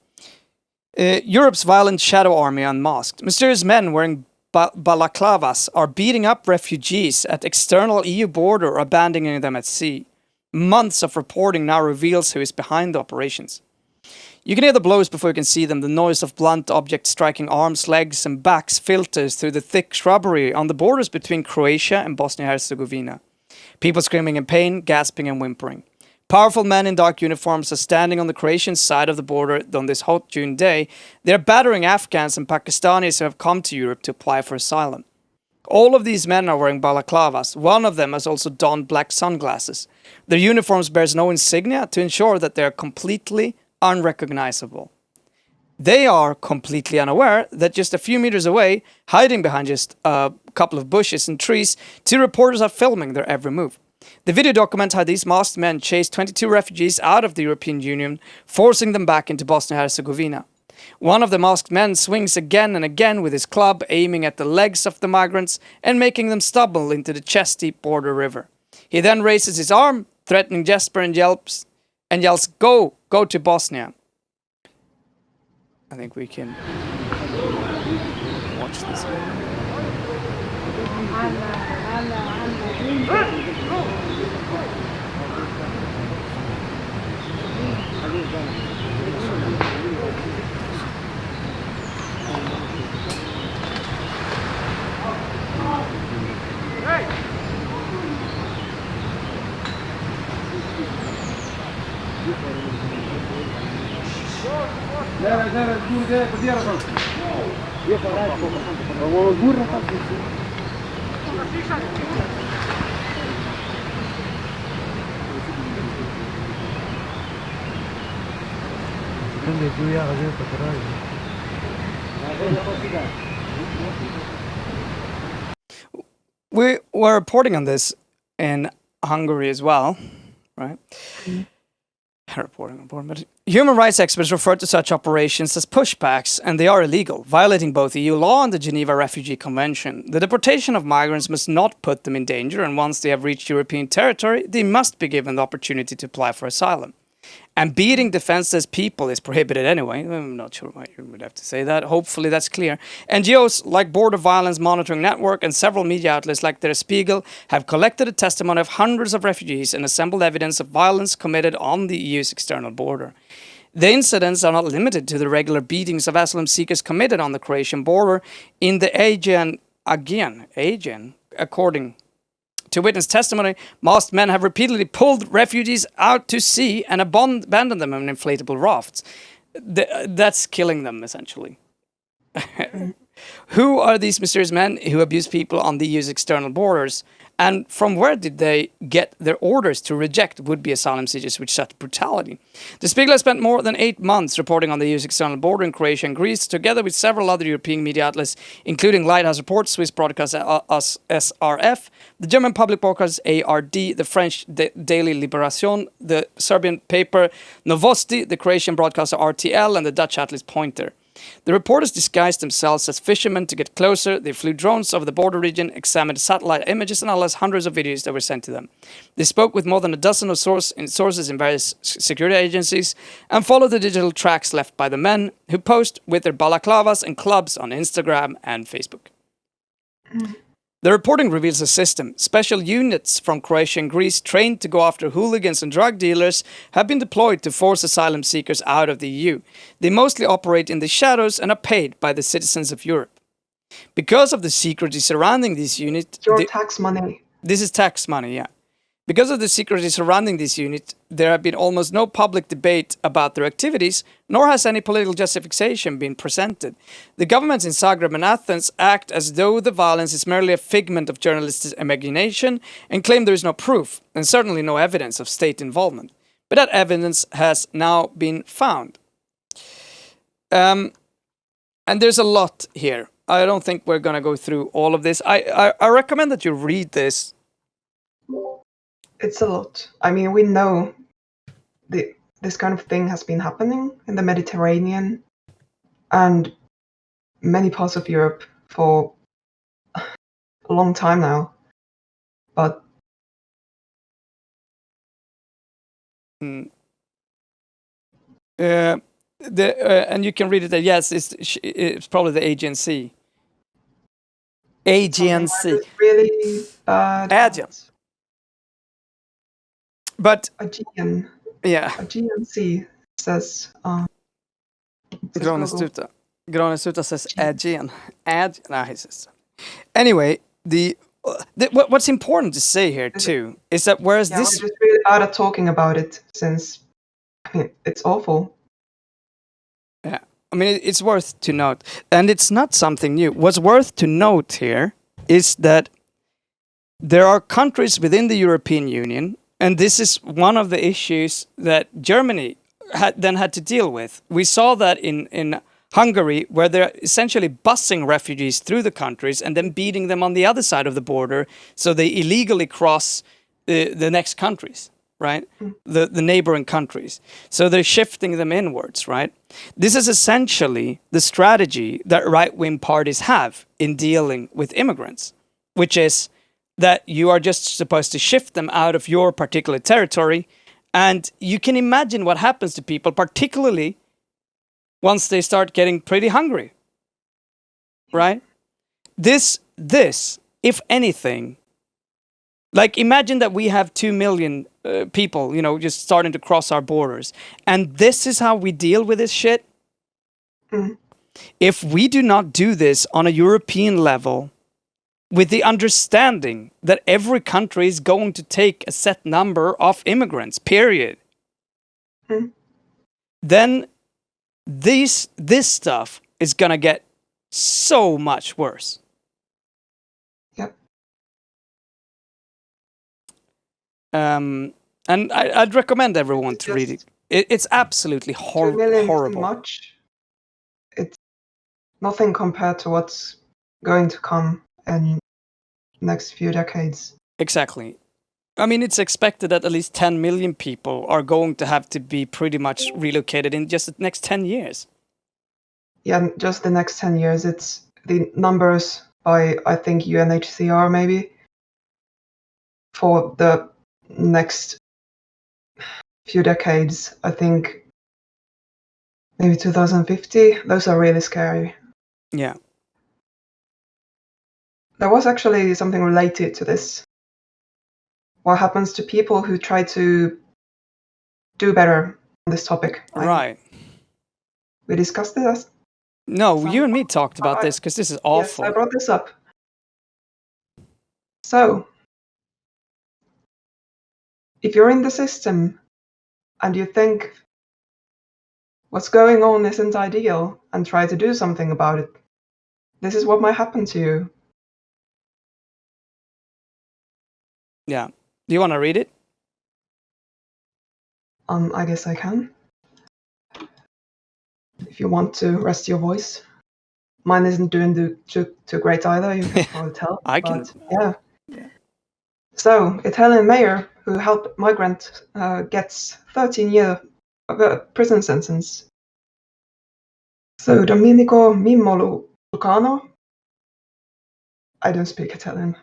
B: Europe's violent shadow army unmasked. Mysterious men wearing balaclavas are beating up refugees at external EU border or abandoning them at sea. Months of reporting now reveals who is behind the operations. You can hear the blows before you can see them. The noise of blunt objects striking arms, legs, and backs filters through the thick shrubbery on the borders between Croatia and Bosnia-Herzegovina. People screaming in pain, gasping and whimpering. Powerful men in dark uniforms are standing on the Croatian side of the border on this hot June day. They're battering Afghans and Pakistanis who have come to Europe to apply for asylum. All of these men are wearing balaclavas. One of them has also donned black sunglasses. Their uniforms bears no insignia to ensure that they are completely unrecognizable. They are completely unaware that just a few meters away, hiding behind just a couple of bushes and trees, 2 reporters are filming their every move. The video documents how these masked men chased 22 refugees out of the European Union, forcing them back into Bosnia-Herzegovina. One of the masked men swings again and again with his club, aiming at the legs of the migrants and making them stumble into the chest-deep border river. He then raises his arm, threatening Jesper, and yells, "Go to Bosnia." I think we can watch this. We were reporting on this in Hungary as well, right? But human rights experts refer to such operations as pushbacks, and they are illegal, violating both EU law and the Geneva Refugee Convention. The deportation of migrants must not put them in danger, and once they have reached European territory, they must be given the opportunity to apply for asylum. And beating defenseless people is prohibited anyway. I'm not sure why you would have to say that. Hopefully that's clear. NGOs like Border Violence Monitoring Network and several media outlets like Der Spiegel have collected the testimony of hundreds of refugees and assembled evidence of violence committed on the EU's external border. The incidents are not limited to the regular beatings of asylum seekers committed on the Croatian border in the Aegean, according to witness testimony, masked men have repeatedly pulled refugees out to sea and abandoned them in inflatable rafts. That's killing them, essentially. Who are these mysterious men who abuse people on the EU's external borders? And from where did they get their orders to reject would-be asylum seekers with such brutality? The Spiegel has spent more than 8 months reporting on the EU's external border in Croatia and Greece, together with several other European media outlets, including Lighthouse Reports, Swiss broadcast SRF, the German public broadcast ARD, the French daily Libération, the Serbian paper Novosti, the Croatian broadcaster RTL, and the Dutch outlet Pointer. The reporters disguised themselves as fishermen to get closer. They flew drones over the border region, examined satellite images, and analyzed hundreds of videos that were sent to them. They spoke with more than a dozen of sources in various security agencies and followed the digital tracks left by the men who post with their balaclavas and clubs on Instagram and Facebook. The reporting reveals a system. Special units from Croatia and Greece trained to go after hooligans and drug dealers have been deployed to force asylum seekers out of the EU. They mostly operate in the shadows and are paid by the citizens of Europe. Because of the secrecy surrounding these units...
C: Your tax money.
B: This is tax money, yeah. Because of the secrecy surrounding this unit, there have been almost no public debate about their activities, nor has any political justification been presented. The governments in Zagreb and Athens act as though the violence is merely a figment of journalists' imagination and claim there is no proof, and certainly no evidence of state involvement. But that evidence has now been found. And there's a lot here. I don't think we're going to go through all of this. I recommend that you read this.
C: It's a lot. I mean, we know this kind of thing has been happening in the Mediterranean and many parts of Europe for a long time now. But
B: and you can read it there. Yes, it's probably the agency. Agency.
C: Really bad.
B: Agent. But
C: Aegean.
B: yeah.
C: Aegean Sea says.
B: Granestuta says Aegean. No, he says. Anyway, what's important to say here too is that whereas this.
C: We're just really bad at talking about it since it's awful.
B: Yeah, I mean it's worth to note, and it's not something new. What's worth to note here is that there are countries within the European Union. And this is one of the issues that Germany had to deal with. We saw that in Hungary, where they're essentially busing refugees through the countries and then beating them on the other side of the border, so they illegally cross the next countries, right? The neighboring countries. So they're shifting them inwards, right? This is essentially the strategy that right-wing parties have in dealing with immigrants, which is that you are just supposed to shift them out of your particular territory. And you can imagine what happens to people, particularly once they start getting pretty hungry, right? This, if anything, like imagine that we have 2 million people, just starting to cross our borders. And this is how we deal with this shit. If we do not do this on a European level, with the understanding that every country is going to take a set number of immigrants, period, then this stuff is gonna get so much worse.
C: Yep.
B: And I'd recommend everyone to read it. It's absolutely
C: 2 million
B: horrible.
C: isn't much. It's nothing compared to what's going to come in the next few decades.
B: Exactly. I mean, it's expected that at least 10 million people are going to have to be pretty much relocated in just the next 10 years.
C: Yeah, just the next 10 years. It's the numbers by, I think, UNHCR maybe, for the next few decades. I think maybe 2050. Those are really scary.
B: Yeah.
C: There was actually something related to this. What happens to people who try to do better on this topic?
B: Right.
C: We discussed this.
B: No, you and me talked about this because this is awful.
C: Yes, I brought this up. So, if you're in the system and you think what's going on isn't ideal and try to do something about it, this is what might happen to you.
B: Yeah. Do you want to read it?
C: I guess I can. If you want to rest your voice. Mine isn't doing too great either, you can probably tell.
B: I can.
C: Yeah. So, Italian mayor who helped migrant gets 13-year prison sentence. So, Domenico Mimmo Lucano, I don't speak Italian,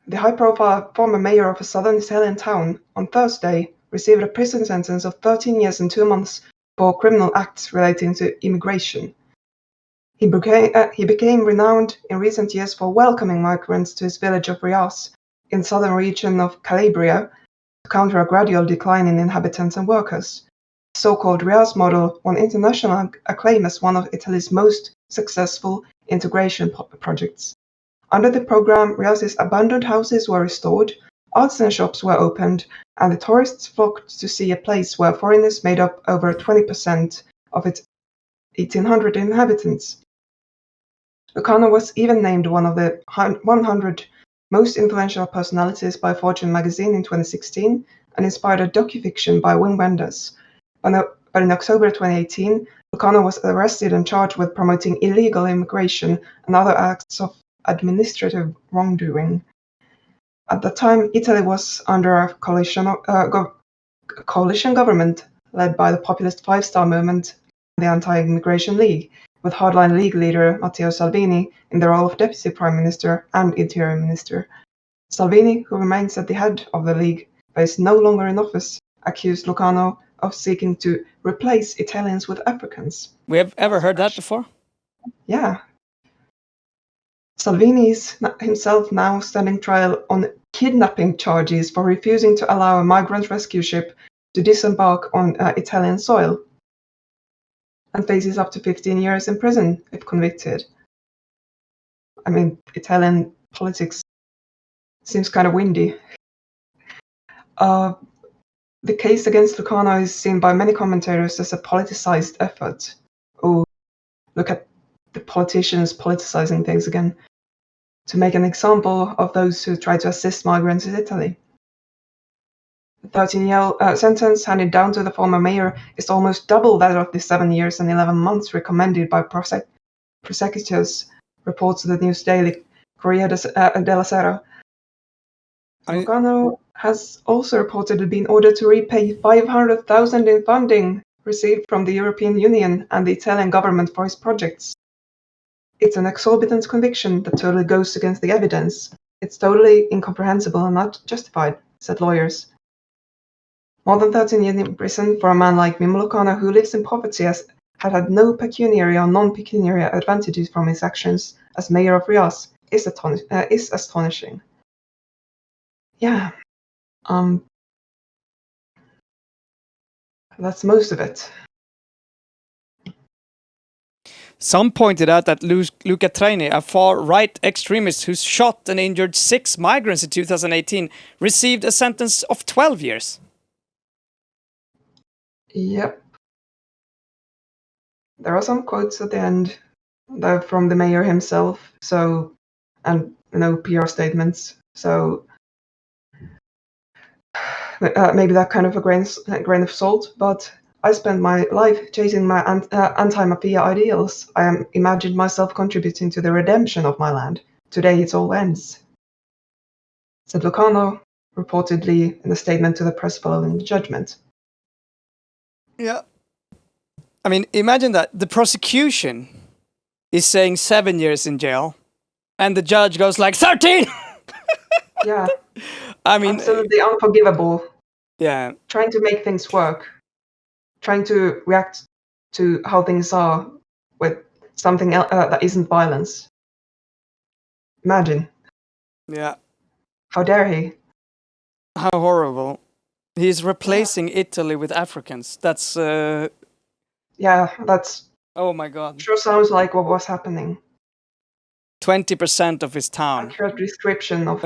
C: the high-profile former mayor of a southern Italian town, on Thursday received a prison sentence of 13 years and 2 months for criminal acts relating to immigration. He became renowned in recent years for welcoming migrants to his village of Rias in the southern region of Calabria to counter a gradual decline in inhabitants and workers. The so-called Rias model won international acclaim as one of Italy's most successful integration projects. Under the program, Rias's abandoned houses were restored, arts and shops were opened, and the tourists flocked to see a place where foreigners made up over 20% of its 1,800 inhabitants. Lucano was even named one of the 100 most influential personalities by Fortune magazine in 2016 and inspired a docufiction by Wim Wenders. But in October 2018, Lucano was arrested and charged with promoting illegal immigration and other acts of administrative wrongdoing. At the time, Italy was under a coalition government led by the populist Five Star Movement and the Anti-Immigration League, with hardline League leader Matteo Salvini in the role of Deputy Prime Minister and Interior Minister. Salvini, who remains at the head of the League but is no longer in office, accused Lucano of seeking to replace Italians with Africans.
B: We have ever heard that before?
C: Yeah. Salvini is himself now standing trial on kidnapping charges for refusing to allow a migrant rescue ship to disembark on Italian soil, and faces up to 15 years in prison if convicted. I mean, Italian politics seems kind of windy. The case against Lucano is seen by many commentators as a politicized effort. Oh, look at the politicians politicizing things again, to make an example of those who try to assist migrants in Italy. The 13-year sentence handed down to the former mayor is almost double that of the 7 years and 11 months recommended by prosecutors, reports the news daily Corriere della Sera. Lucano has also reportedly been ordered to repay 500,000 in funding received from the European Union and the Italian government for his projects. It's an exorbitant conviction that totally goes against the evidence. It's totally incomprehensible and not justified, said lawyers. More than 13 years in prison for a man like Mimmo Lucano, who lives in poverty, had had no pecuniary or non-pecuniary advantages from his actions as mayor of Rias, is astonishing. Yeah. That's most of it.
B: Some pointed out that Luca Traini, a far-right extremist who shot and injured 6 migrants in 2018, received a sentence of 12 years.
C: Yep. There are some quotes at the end from the mayor himself, and PR statements. So maybe that kind of a grain of salt, but I spent my life chasing my anti-mafia ideals. I imagined myself contributing to the redemption of my land. Today it all ends, said Lucano, reportedly in a statement to the press following the judgment.
B: Yeah. I mean, imagine that. The prosecution is saying 7 years in jail, and the judge goes like 13!
C: Yeah.
B: I mean...
C: Absolutely unforgivable.
B: Yeah.
C: Trying to make things work. Trying to react to how things are with something that isn't violence. Imagine.
B: Yeah.
C: How dare he?
B: How horrible. He's replacing Italy with Africans. That's...
C: Yeah, that's...
B: Oh my god.
C: Sure sounds like what was happening.
B: 20% of his town.
C: Accurate description of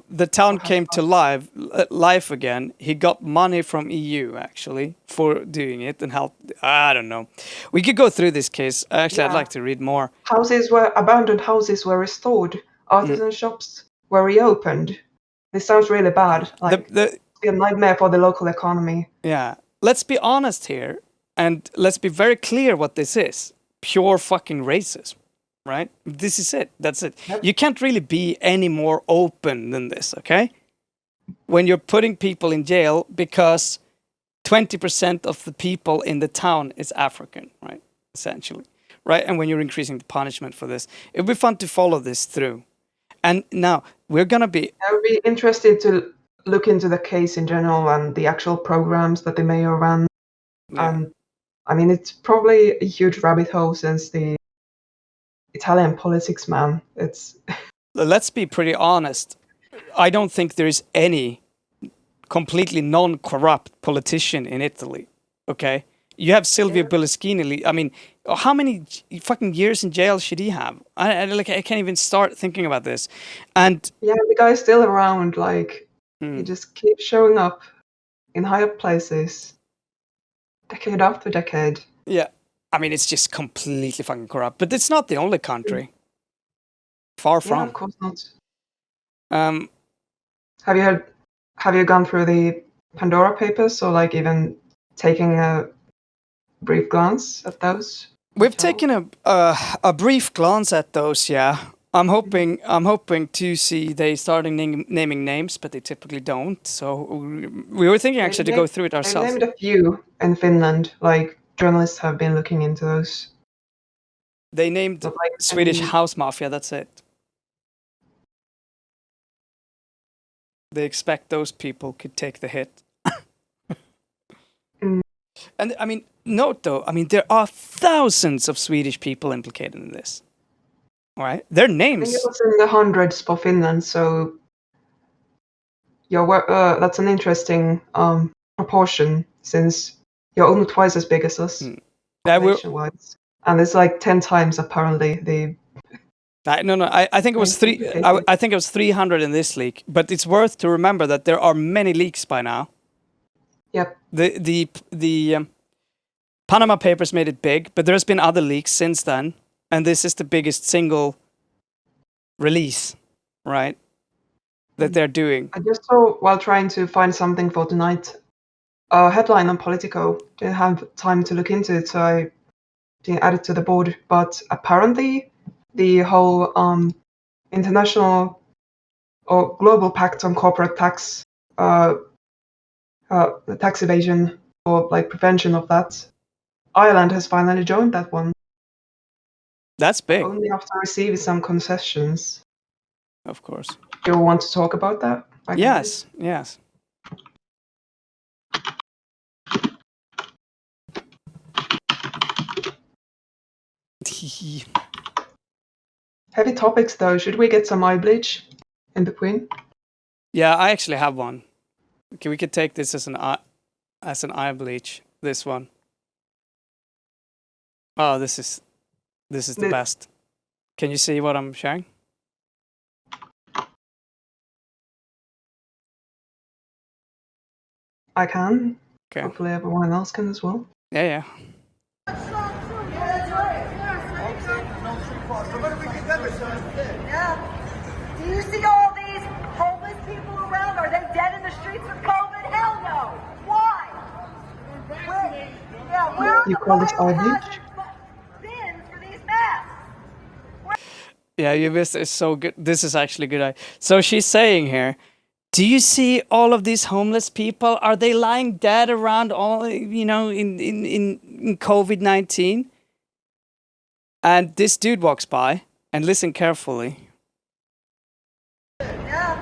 B: the town came to life again. He got money from EU actually for doing it and helped. I don't know. We could go through this case. Actually, I'd like to read more.
C: Abandoned houses were restored. Artisan shops were reopened. This sounds really bad. Like it'd be a nightmare for the local economy.
B: Yeah. Let's be honest here, and let's be very clear what this is. Pure fucking racism. Right? This is it. That's it. Yep. You can't really be any more open than this, okay? When you're putting people in jail because 20% of the people in the town is African, right? Essentially. Right? And when you're increasing the punishment for this, it would be fun to follow this through. And now, we're going to be...
C: I would be interested to look into the case in general and the actual programs that the mayor ran.
B: Yeah.
C: And, I mean, it's probably a huge rabbit hole since the Italian politics, man. It's...
B: Let's be pretty honest. I don't think there is any completely non-corrupt politician in Italy, okay? You have Silvio Berlusconi. I mean, how many fucking years in jail should he have? I can't even start thinking about this. And
C: yeah, the guy's still around. Like, he just keeps showing up in higher places, decade after decade.
B: Yeah. I mean, it's just completely fucking corrupt. But it's not the only country. Far from.
C: Yeah, of course not. Have you gone through the Pandora Papers, or like even taking a brief glance at those?
B: We've taken a brief glance at those, yeah. I'm hoping to see they starting naming names, but they typically don't. So we were thinking actually to go through it ourselves.
C: I named a few in Finland, like. Journalists have been looking into those.
B: They named Swedish house mafia, that's it. They expect those people could take the hit. And I mean, note though, I mean, there are thousands of Swedish people implicated in this. All right? Their names...
C: I think it was in the hundreds for Finland, so that's an interesting proportion, since you're only twice as big as us, population-wise. And it's like 10 times apparently the...
B: No. I think it was I think it was 300 in this leak, but it's worth to remember that there are many leaks by now.
C: Yep.
B: The Panama Papers made it big, but there's been other leaks since then, and this is the biggest single release, right? that they're doing.
C: I just saw while trying to find something for tonight, a headline on Politico. Didn't have time to look into it, so I didn't add it to the board. But apparently, the whole international or global pact on corporate tax, the tax evasion or like prevention of that, Ireland has finally joined that one.
B: That's big,
C: Only have to receive some concessions.
B: of course.
C: Do you want to talk about that?
B: Yes, yes.
C: Heavy topics though. Should we get some eye bleach in between?
B: Yeah, I actually have one. Okay, we could take this as an eye bleach. This one. Oh, this is the best. Can you see what I'm sharing?
C: I can.
B: Okay.
C: Hopefully everyone else can as well.
B: Yeah, yeah.
G: Yeah. Do you see all these homeless people around? Are they dead in the streets with COVID? Hell no. Why? Where are
C: You
G: the
C: call this eye bleach?
G: biohazard bins for these masks?
B: Yeah, you missed it's so good. This is actually good. So she's saying here, do you see all of these homeless people? Are they lying dead around all, in COVID-19? And this dude walks by, and listen carefully.
G: Yeah.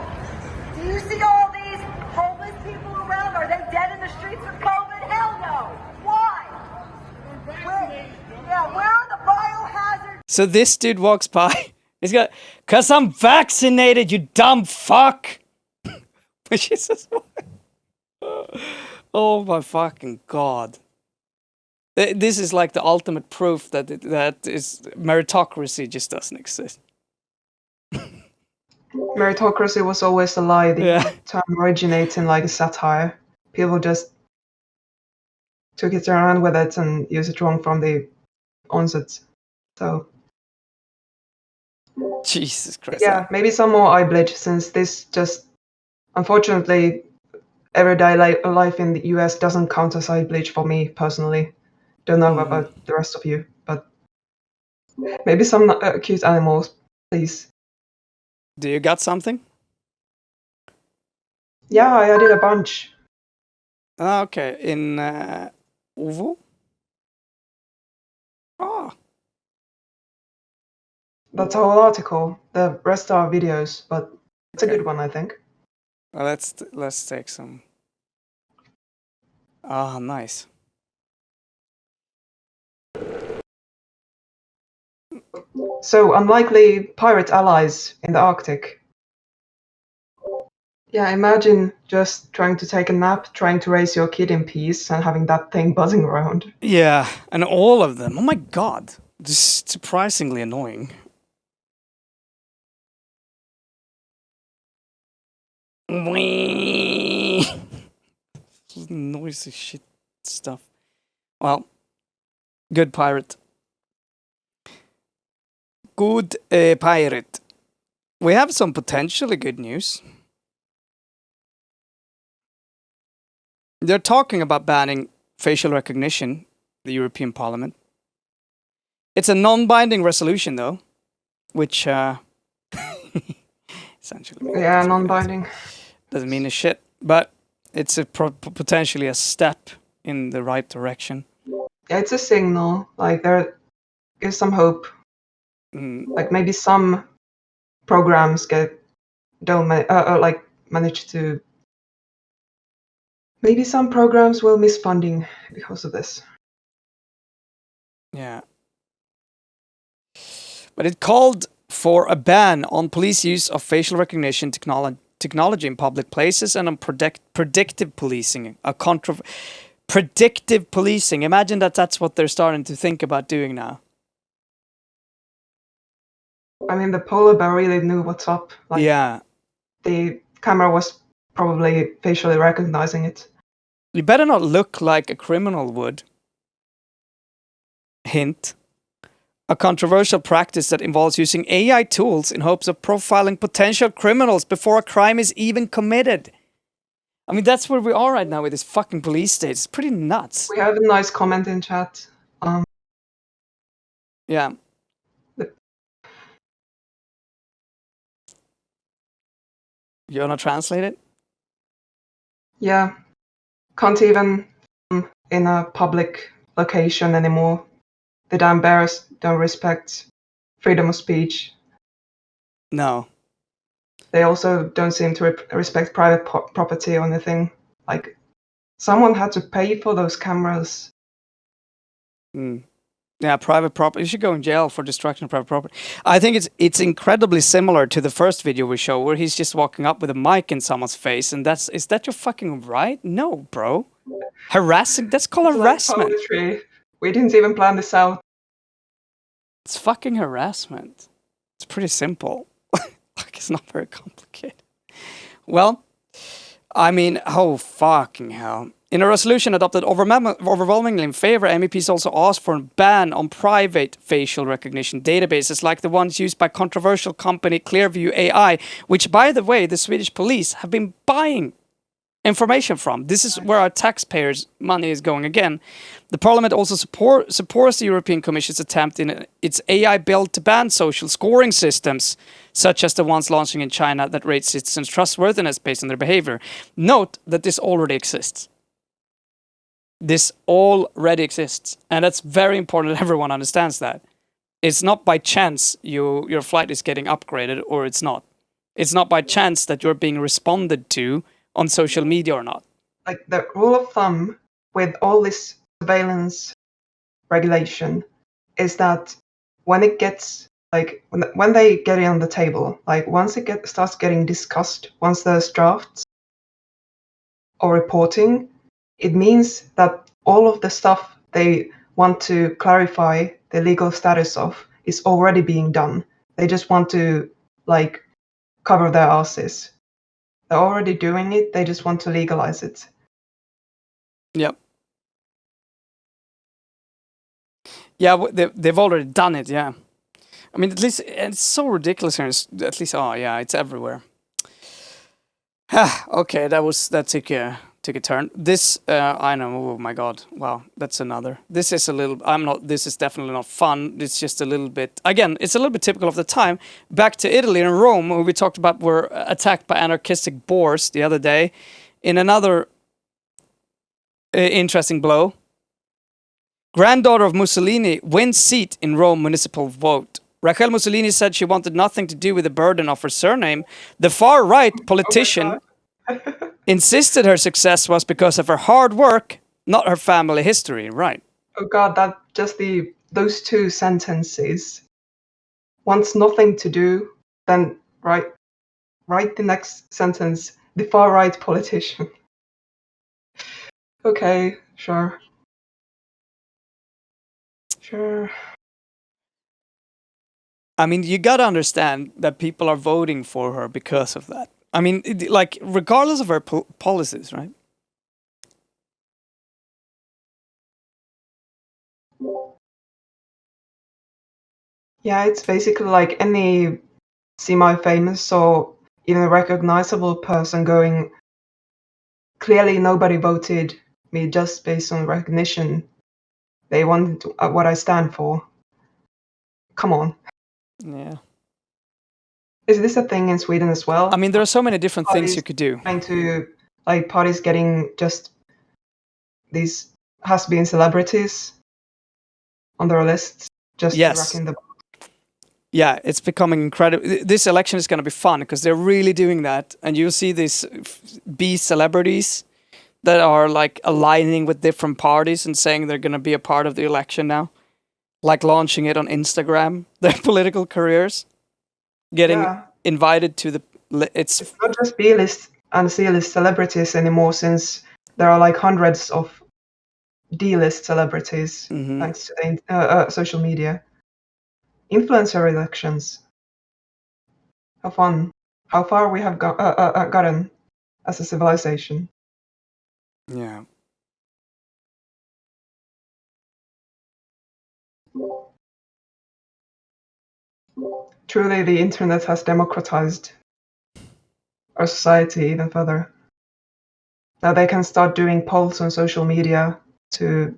G: Do you see all these homeless people around? Are they dead in the streets with COVID? Hell no. Why? Where are the biohazard?
B: So this dude walks by. He's got, "'Cause I'm vaccinated, you dumb fuck." But she says, oh my fucking god. This is like the ultimate proof that meritocracy just doesn't exist.
C: Meritocracy was always a lie. The
B: Yeah.
C: term originates in like a satire. People just took it around with it and used it wrong from the onset. So
B: Jesus Christ.
C: yeah, maybe some more eye bleach since this just unfortunately everyday life in the US doesn't count as eye bleach for me personally. Don't know about the rest of you, but maybe some cute animals, please.
B: Do you got something?
C: Yeah, I added a bunch.
B: Okay, in Ovo? Ah,
C: That's a whole article. The rest are videos, but it's a good one, I think.
B: well, let's take some. Ah, nice.
C: So, unlikely pirate allies in the Arctic. Yeah, imagine just trying to take a nap, trying to raise your kid in peace, and having that thing buzzing around.
B: Yeah, and all of them. Oh my god. This is surprisingly annoying. Noisy shit stuff. Well, good pirate. Good pirate. We have some potentially good news. They're talking about banning facial recognition, the European Parliament. It's a non-binding resolution, though, which essentially
C: Yeah, non-binding.
B: doesn't mean a shit, but it's a potentially a step in the right direction.
C: Yeah, it's a signal. Like, there is some hope. Like, maybe some programs manage to. Maybe some programs will miss funding because of this.
B: Yeah. But it called for a ban on police use of facial recognition technology in public places and on predictive policing. Predictive policing. Imagine that's what they're starting to think about doing now.
C: I mean, the polar bear really knew what's up. Like,
B: Yeah.
C: the camera was probably facially recognizing it.
B: You better not look like a criminal would. Hint. a controversial practice that involves using AI tools in hopes of profiling potential criminals before a crime is even committed. I mean, that's where we are right now with this fucking police state. It's pretty nuts.
C: We have a nice comment in chat.
B: Yeah. You wanna translate it?
C: Yeah. Can't even in a public location anymore. The damn bears don't respect freedom of speech.
B: No.
C: They also don't seem to respect private property or anything. Like, someone had to pay for those cameras.
B: Yeah, private property. You should go in jail for destruction of private property. I think it's incredibly similar to the first video we show, where he's just walking up with a mic in someone's face, and is that your fucking right? No, bro. Harassing? That's called
C: It's
B: harassment.
C: like poetry. We didn't even plan this out.
B: It's fucking harassment. It's pretty simple. Like, it's not very complicated. Well, I mean, oh fucking hell. In a resolution adopted overwhelmingly in favor, MEPs also asked for a ban on private facial recognition databases like the ones used by controversial company Clearview AI, which, by the way, the Swedish police have been buying information from. This is where our taxpayers' money is going again. The parliament also supports the European Commission's attempt in its AI bill to ban social scoring systems, such as the ones launching in China that rate citizens' trustworthiness based on their behavior. Note that this already exists. This already exists. And that's very important that everyone understands that. It's not by chance your flight is getting upgraded or it's not. It's not by chance that you're being responded to on social media or not.
C: Like, the rule of thumb with all this surveillance regulation is that when it gets, like, when they get it on the table, like, once it starts getting discussed, once there's drafts or reporting, it means that all of the stuff they want to clarify the legal status of is already being done. They just want to, like, cover their asses. They're already doing it, they just want to legalize it.
B: Yep. Yeah, they've already done it, yeah. I mean, at least it's so ridiculous here. At least, oh yeah, it's everywhere. Okay, that took a turn. This, I know, oh my god, wow, that's another. This is this is definitely not fun. It's just a little bit, again, it's a little bit typical of the time. Back to Italy and Rome, where we talked about were attacked by anarchistic boars the other day. In another interesting blow, granddaughter of Mussolini wins seat in Rome municipal vote. Rachel Mussolini said she wanted nothing to do with the burden of her surname. The far-right politician insisted her success was because of her hard work, not her family history. Right.
C: Oh god, that just those two sentences. Wants nothing to do, then write the next sentence. The far-right politician. Okay, sure. Sure.
B: I mean, you gotta understand that people are voting for her because of that. I mean, like, regardless of her policies, right?
C: Yeah, it's basically like any semi-famous or even recognizable person going, clearly nobody voted me just based on recognition. They wanted what I stand for. Come on.
B: Yeah.
C: Is this a thing in Sweden as well?
B: I mean, there are so many different things you could do.
C: Trying to, like, parties getting just these has-been celebrities on their lists, just racking the.
B: Yeah, it's becoming incredible. This election is going to be fun because they're really doing that, and you'll see these B celebrities that are like aligning with different parties and saying they're going to be a part of the election now, like launching it on Instagram. Their political careers, getting invited to the. It's
C: not just B-list and C-list celebrities anymore, since there are like hundreds of D-list celebrities thanks to the social media. Influencer elections. How fun. How far we have gotten as a civilization.
B: Yeah.
C: Truly, the internet has democratized our society even further. Now they can start doing polls on social media to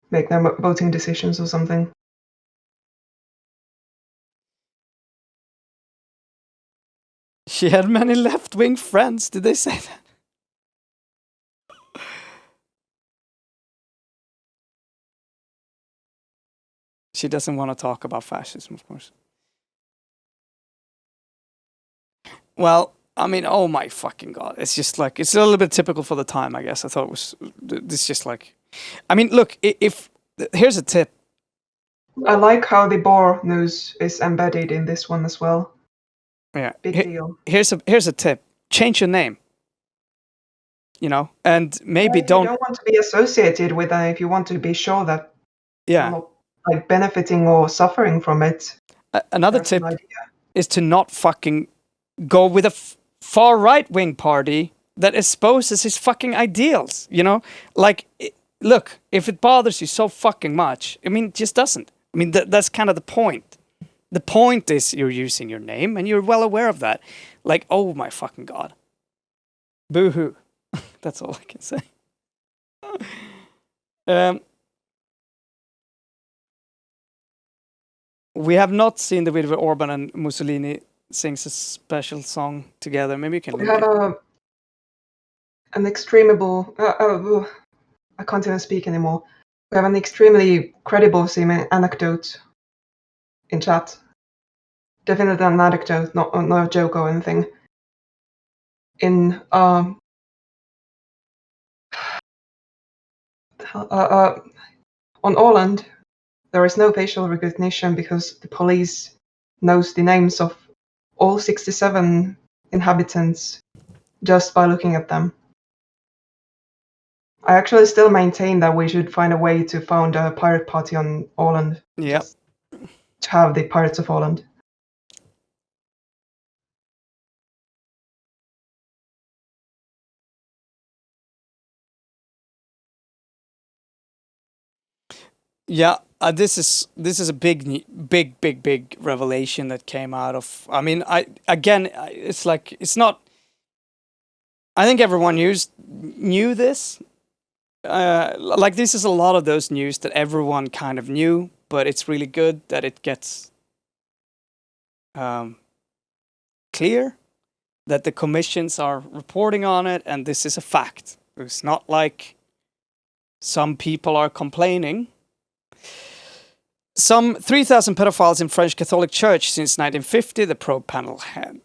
C: make their voting decisions or something.
B: She had many left-wing friends. Did they say that? She doesn't want to talk about fascism, of course. Well, I mean, oh my fucking god. It's just like, it's a little bit typical for the time, I guess. I thought it was, this just like, I mean, look, if here's a tip.
C: I like how the Boer news is embedded in this one as well.
B: Yeah.
C: Big deal.
B: Here's a tip. Change your name. You know, and maybe
C: If you don't want to be associated with it, if you want to be sure that you're not like benefiting or suffering from it.
B: Another tip is to not fucking go with a far right-wing party that espouses his fucking ideals, you know? Like, look, if it bothers you so fucking much, I mean, it just doesn't. I mean, that's kind of the point. The point is you're using your name, and you're well aware of that. Like, oh my fucking god. Boo-hoo. That's all I can say. We have not seen the video where Orban and Mussolini sings a special song together. Maybe you can
C: We
B: link
C: have an extremable... I can't even speak anymore. We have an extremely credible seeming anecdote in chat. Definitely an anecdote, not a joke or anything. In on Åland, there is no facial recognition because the police knows the names of all 67 inhabitants just by looking at them. I actually still maintain that we should find a way to found a pirate party on Åland.
B: Yeah.
C: To have the Pirates of Åland.
B: Yeah, this is a big revelation that came out of. I mean, it's like, it's not. I think everyone knew this. Like, this is a lot of those news that everyone kind of knew, but it's really good that it gets clear that the commissions are reporting on it, and this is a fact. It's not like some people are complaining. Some 3,000 pedophiles in French Catholic Church since 1950, the probe panel had.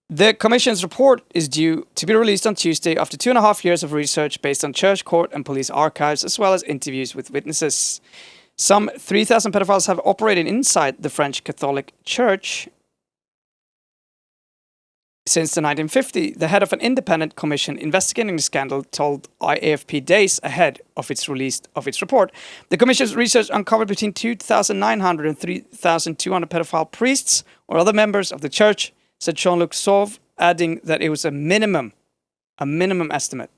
B: The Commission's report is due to be released on Tuesday after 2.5 years of research based on church, court, and police archives, as well as interviews with witnesses. Some 3,000 pedophiles have operated inside the French Catholic Church since the 1950s. The head of an independent commission investigating the scandal told AFP days ahead of its release of its report. The commission's research uncovered between 2,900 and 3,200 pedophile priests or other members of the church, said Jean-Luc Sauve, adding that it was a minimum estimate.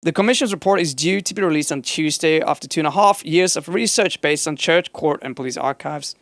B: The commission's report is due to be released on Tuesday after 2.5 years of research based on church, court, and police archives.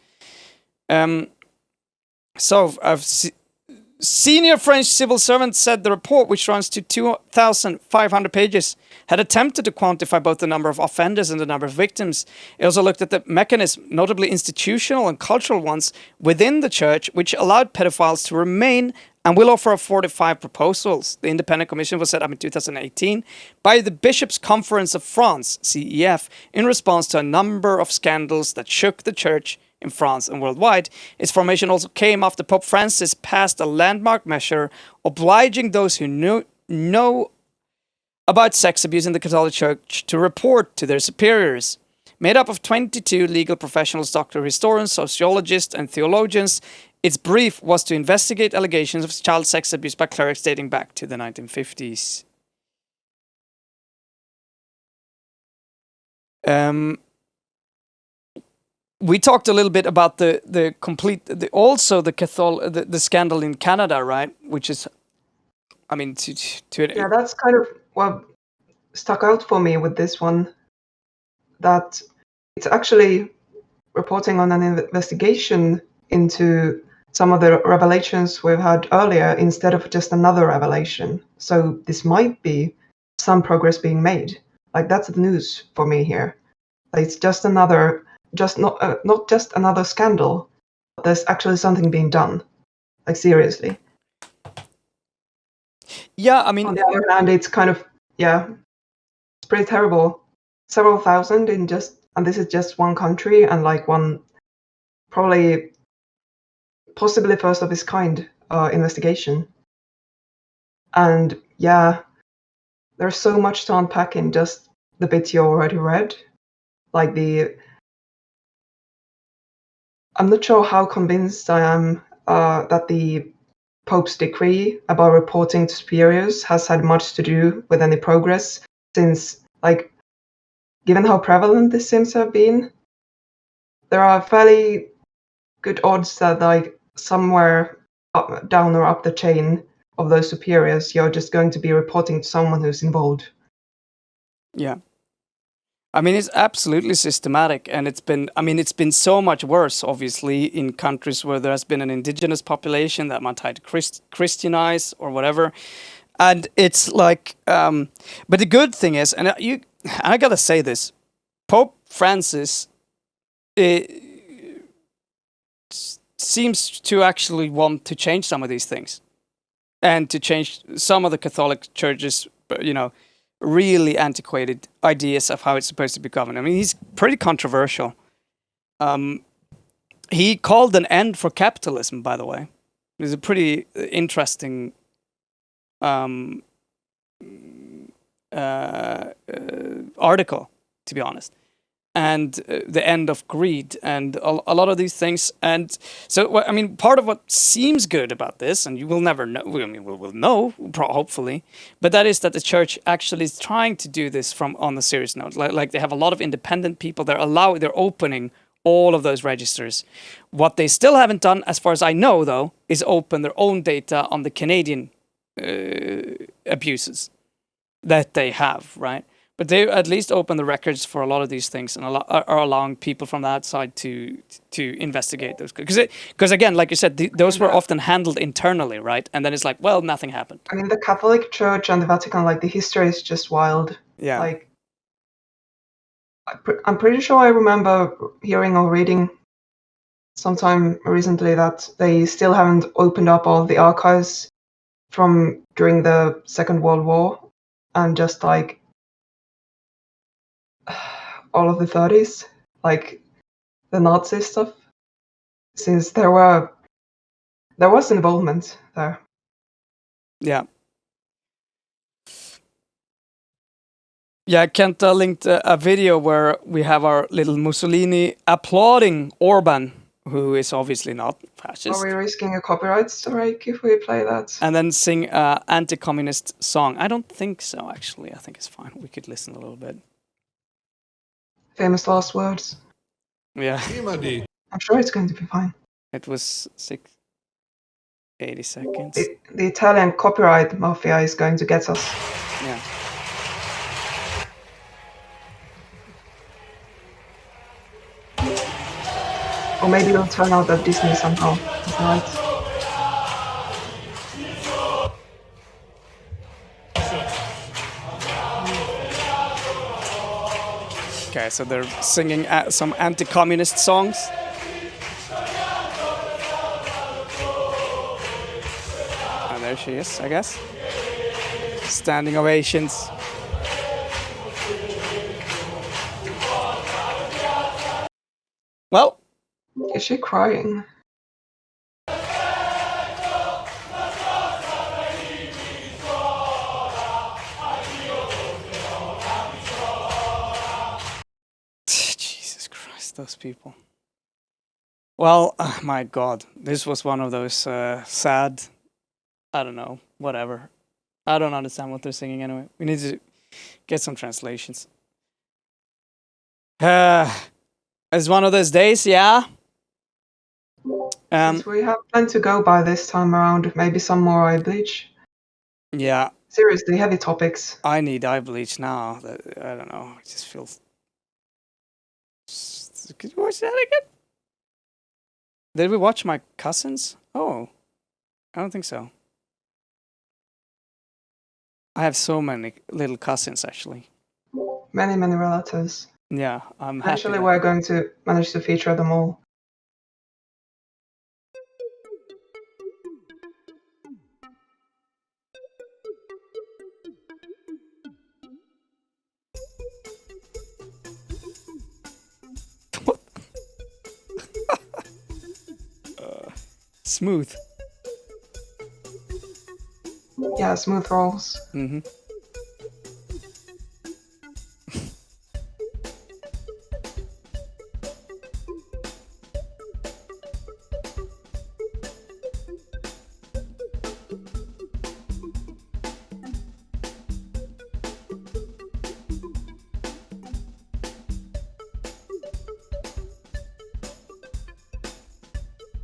B: Senior French civil servant said the report, which runs to 2,500 pages, had attempted to quantify both the number of offenders and the number of victims. It also looked at the mechanism, notably institutional and cultural ones, within the church, which allowed pedophiles to remain, and will offer 45 proposals. The independent commission was set up in 2018 by the Bishops' Conference of France, CEF, in response to a number of scandals that shook the church in France and worldwide. Its formation also came after Pope Francis passed a landmark measure obliging those who know about sex abuse in the Catholic Church to report to their superiors. Made up of 22 legal professionals, doctors, historians, sociologists, and theologians, its brief was to investigate allegations of child sex abuse by clerics dating back to the 1950s. We talked a little bit about the scandal in Canada, right? Which is, I mean,
C: yeah, that's kind of what stuck out for me with this one. That it's actually reporting on an investigation into some of the revelations we've had earlier instead of just another revelation. So this might be some progress being made. Like, that's the news for me here. Like, it's just another, not just another scandal. But there's actually something being done. Like, seriously.
B: Yeah, I mean,
C: on the other hand, it's kind of, it's pretty terrible. Several thousand in just, and this is just one country and like one probably possibly first of its kind investigation. And yeah, there's so much to unpack in just the bits you already read. Like I'm not sure how convinced I am that the Pope's decree about reporting to superiors has had much to do with any progress, since, like, given how prevalent this seems to have been, there are fairly good odds that, like, somewhere down or up the chain of those superiors, you're just going to be reporting to someone who's involved.
B: yeah. I mean, it's absolutely systematic, and it's been so much worse, obviously, in countries where there has been an indigenous population that might try to Christianize or whatever. And it's like, but the good thing is, and I gotta say this, Pope Francis seems to actually want to change some of these things, and to change some of the Catholic churches, really antiquated ideas of how it's supposed to be governed. I mean, he's pretty controversial. He called an end for capitalism, by the way. It was a pretty interesting article, to be honest. And the end of greed and a lot of these things. And so, I mean, part of what seems good about this, and you will never know, I mean, we'll know, hopefully, but that is that the church actually is trying to do this on a serious note. Like they have a lot of independent people. They're opening all of those registers. What they still haven't done, as far as I know, though, is open their own data on the Canadian abuses that they have, right? But they at least open the records for a lot of these things, and are allowing people from the outside to investigate those. Because again, like you said, those were often handled internally, right? And then it's like, well, nothing happened.
C: I mean, the Catholic Church and the Vatican, like, the history is just wild.
B: Yeah.
C: Like, I'm pretty sure I remember hearing or reading sometime recently that they still haven't opened up all the archives from during the Second World War, and just like all of the 30s, like the Nazi stuff, since there was involvement there.
B: Yeah. Yeah, Kent linked a video where we have our little Mussolini applauding Orban, who is obviously not fascist.
C: Are we risking a copyright strike if we play that?
B: And then sing an anti-communist song. I don't think so, actually. I think it's fine. We could listen a little bit.
C: Famous last words.
B: Yeah.
C: I'm sure it's going to be fine.
B: It was 80 seconds.
C: The Italian copyright mafia is going to get us.
B: Yeah.
C: Or maybe it'll turn out that Disney somehow is right.
B: Okay, so they're singing some anti-communist songs. And there she is, I guess. Standing ovations. Well.
C: Is she crying?
B: Jesus Christ, those people. Well, my God, this was one of those sad, I don't know, whatever. I don't understand what they're singing anyway. We need to get some translations. It's one of those days, yeah.
C: Since we have plenty to go by this time around, maybe some more eye bleach.
B: Yeah.
C: Seriously, heavy topics.
B: I need eye bleach now. I don't know. It just feels Could you watch that again? Did we watch My Cousins? Oh, I don't think so. I have so many little cousins, actually.
C: Many, many relatives.
B: Yeah, I'm happy.
C: Eventually, we're going to manage to feature them all.
B: Smooth.
C: Yeah, smooth rolls.
B: Mm-hmm.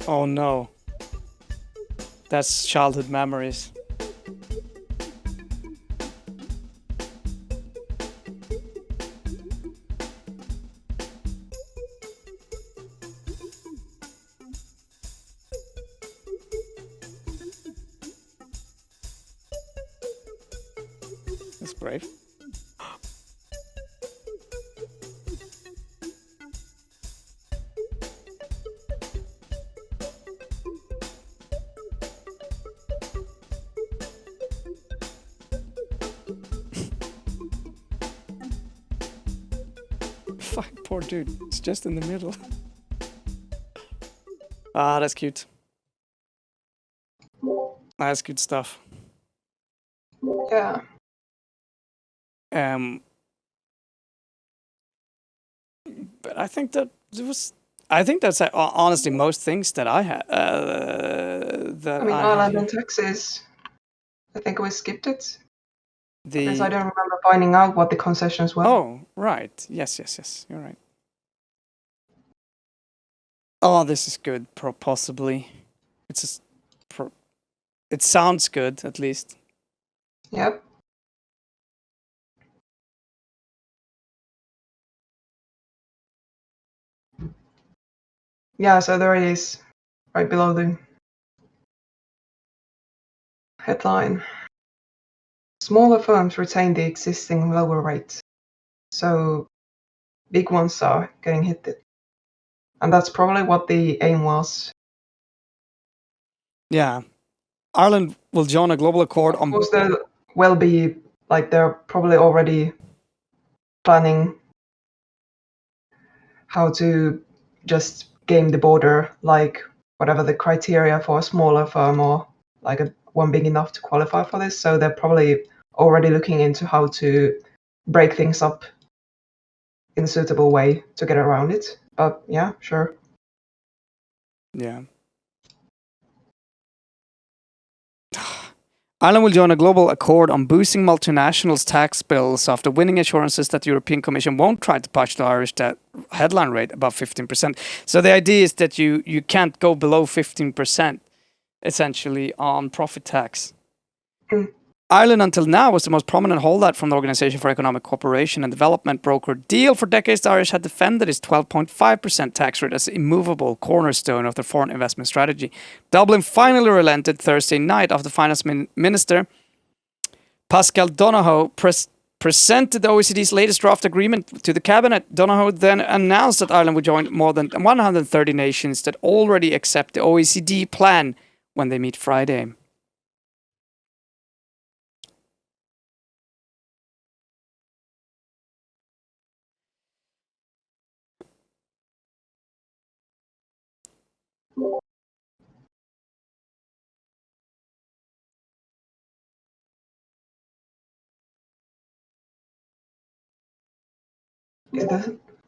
B: Oh no. That's childhood memories. That's brave. Fuck, poor dude. It's just in the middle. Ah, that's cute. That's good stuff.
C: Yeah.
B: But I think that there was. I think that's honestly most things that I had. That
C: I mean,
B: I
C: Ireland
B: had
C: and Texas. I think we skipped it.
B: the.
C: Because I don't remember finding out what the concessions were.
B: Oh, right. Yes. You're right. Oh, this is good. Possibly. It's just. It sounds good, at least.
C: Yep. Yeah, so there it is, right below the headline. Smaller firms retain the existing lower rate. So big ones are getting hit. And that's probably what the aim was.
B: Yeah. Ireland will join a global accord
C: Of
B: on.
C: course, there will be, like, they're probably already planning how to just game the border, like whatever the criteria for a smaller firm or like one big enough to qualify for this. So they're probably already looking into how to break things up in a suitable way to get around it. But yeah, sure.
B: Yeah. Ireland will join a global accord on boosting multinationals' tax bills after winning assurances that the European Commission won't try to push the Irish headline rate above 15%. So the idea is that you can't go below 15%, essentially, on profit tax.
C: Mm.
B: Ireland until now was the most prominent holdout from the Organisation for Economic Cooperation and Development broker deal. For decades, the Irish had defended its 12.5% tax rate as an immovable cornerstone of their foreign investment strategy. Dublin finally relented Thursday night after Finance Minister Pascal Donohoe presented the OECD's latest draft agreement to the cabinet. Donohoe then announced that Ireland would join more than 130 nations that already accept the OECD plan when they meet Friday.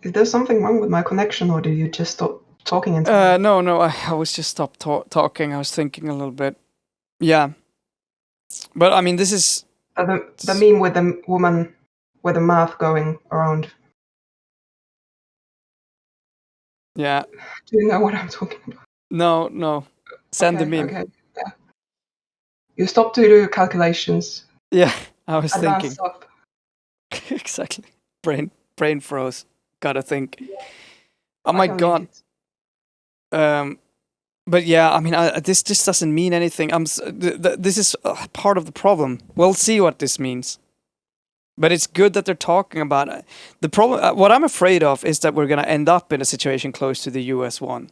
C: Is there something wrong with my connection, or did you just stop talking?
B: No, I was just stopped talking. I was thinking a little bit. Yeah. But I mean, this is...
C: the meme with the woman with the mouth going around.
B: Yeah.
C: Do you know what I'm talking about?
B: No. Send the
C: Okay,
B: meme.
C: Okay, yeah. You stop to do calculations.
B: Yeah, I was
C: Advanced
B: thinking.
C: stuff.
B: Exactly. Brain froze. Gotta think. Oh my
C: I can link
B: god.
C: it.
B: But yeah, I mean, this just doesn't mean anything. This is part of the problem. We'll see what this means. But it's good that they're talking about it. The problem, what I'm afraid of, is that we're gonna end up in a situation close to the US one,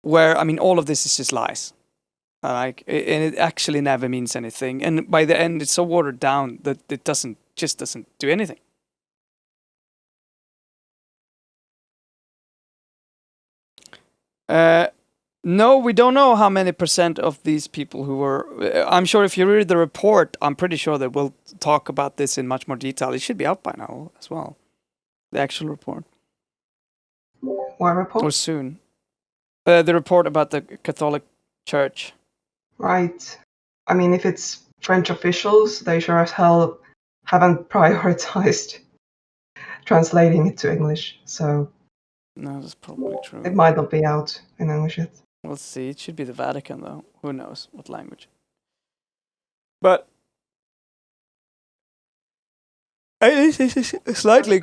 B: where I mean, all of this is just lies, and it actually never means anything. And by the end, it's so watered down that it doesn't do anything. No, we don't know how many % of these people who were. I'm sure if you read the report, I'm pretty sure that we'll talk about this in much more detail. It should be out by now as well. The actual report.
C: What report?
B: Or soon. The report about the Catholic Church.
C: Right. I mean, if it's French officials, they sure as hell haven't prioritized translating it to English, so
B: No, that's probably true.
C: it might not be out in English yet.
B: We'll see. It should be the Vatican, though. Who knows what language? But it's slightly.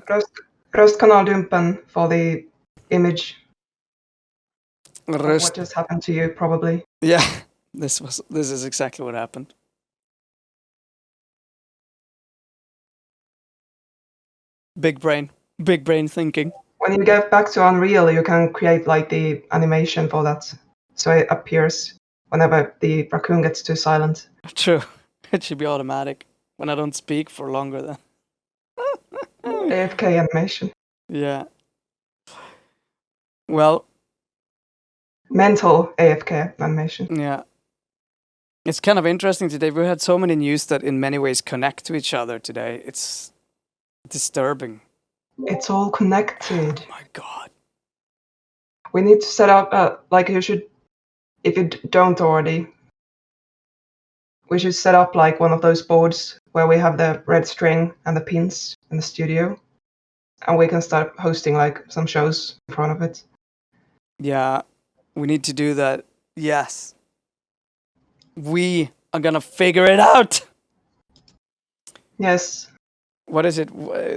C: Röstkanaldumpen for the image of
B: Röst.
C: what just happened to you, probably.
B: Yeah, this is exactly what happened. Big brain thinking.
C: When you get back to Unreal, you can create like the animation for that, so it appears whenever the raccoon gets too silent.
B: True. It should be automatic when I don't speak for longer than.
C: AFK animation.
B: Yeah. Well,
C: Mental AFK animation.
B: yeah. It's kind of interesting today. We had so many news that in many ways connect to each other today. It's disturbing.
C: It's all connected.
B: Oh my god.
C: We need to set up, like you should, if you don't already, we should set up like one of those boards where we have the red string and the pins in the studio, and we can start hosting like some shows in front of it.
B: Yeah, we need to do that. Yes. We are gonna figure it out.
C: Yes.
B: What is it?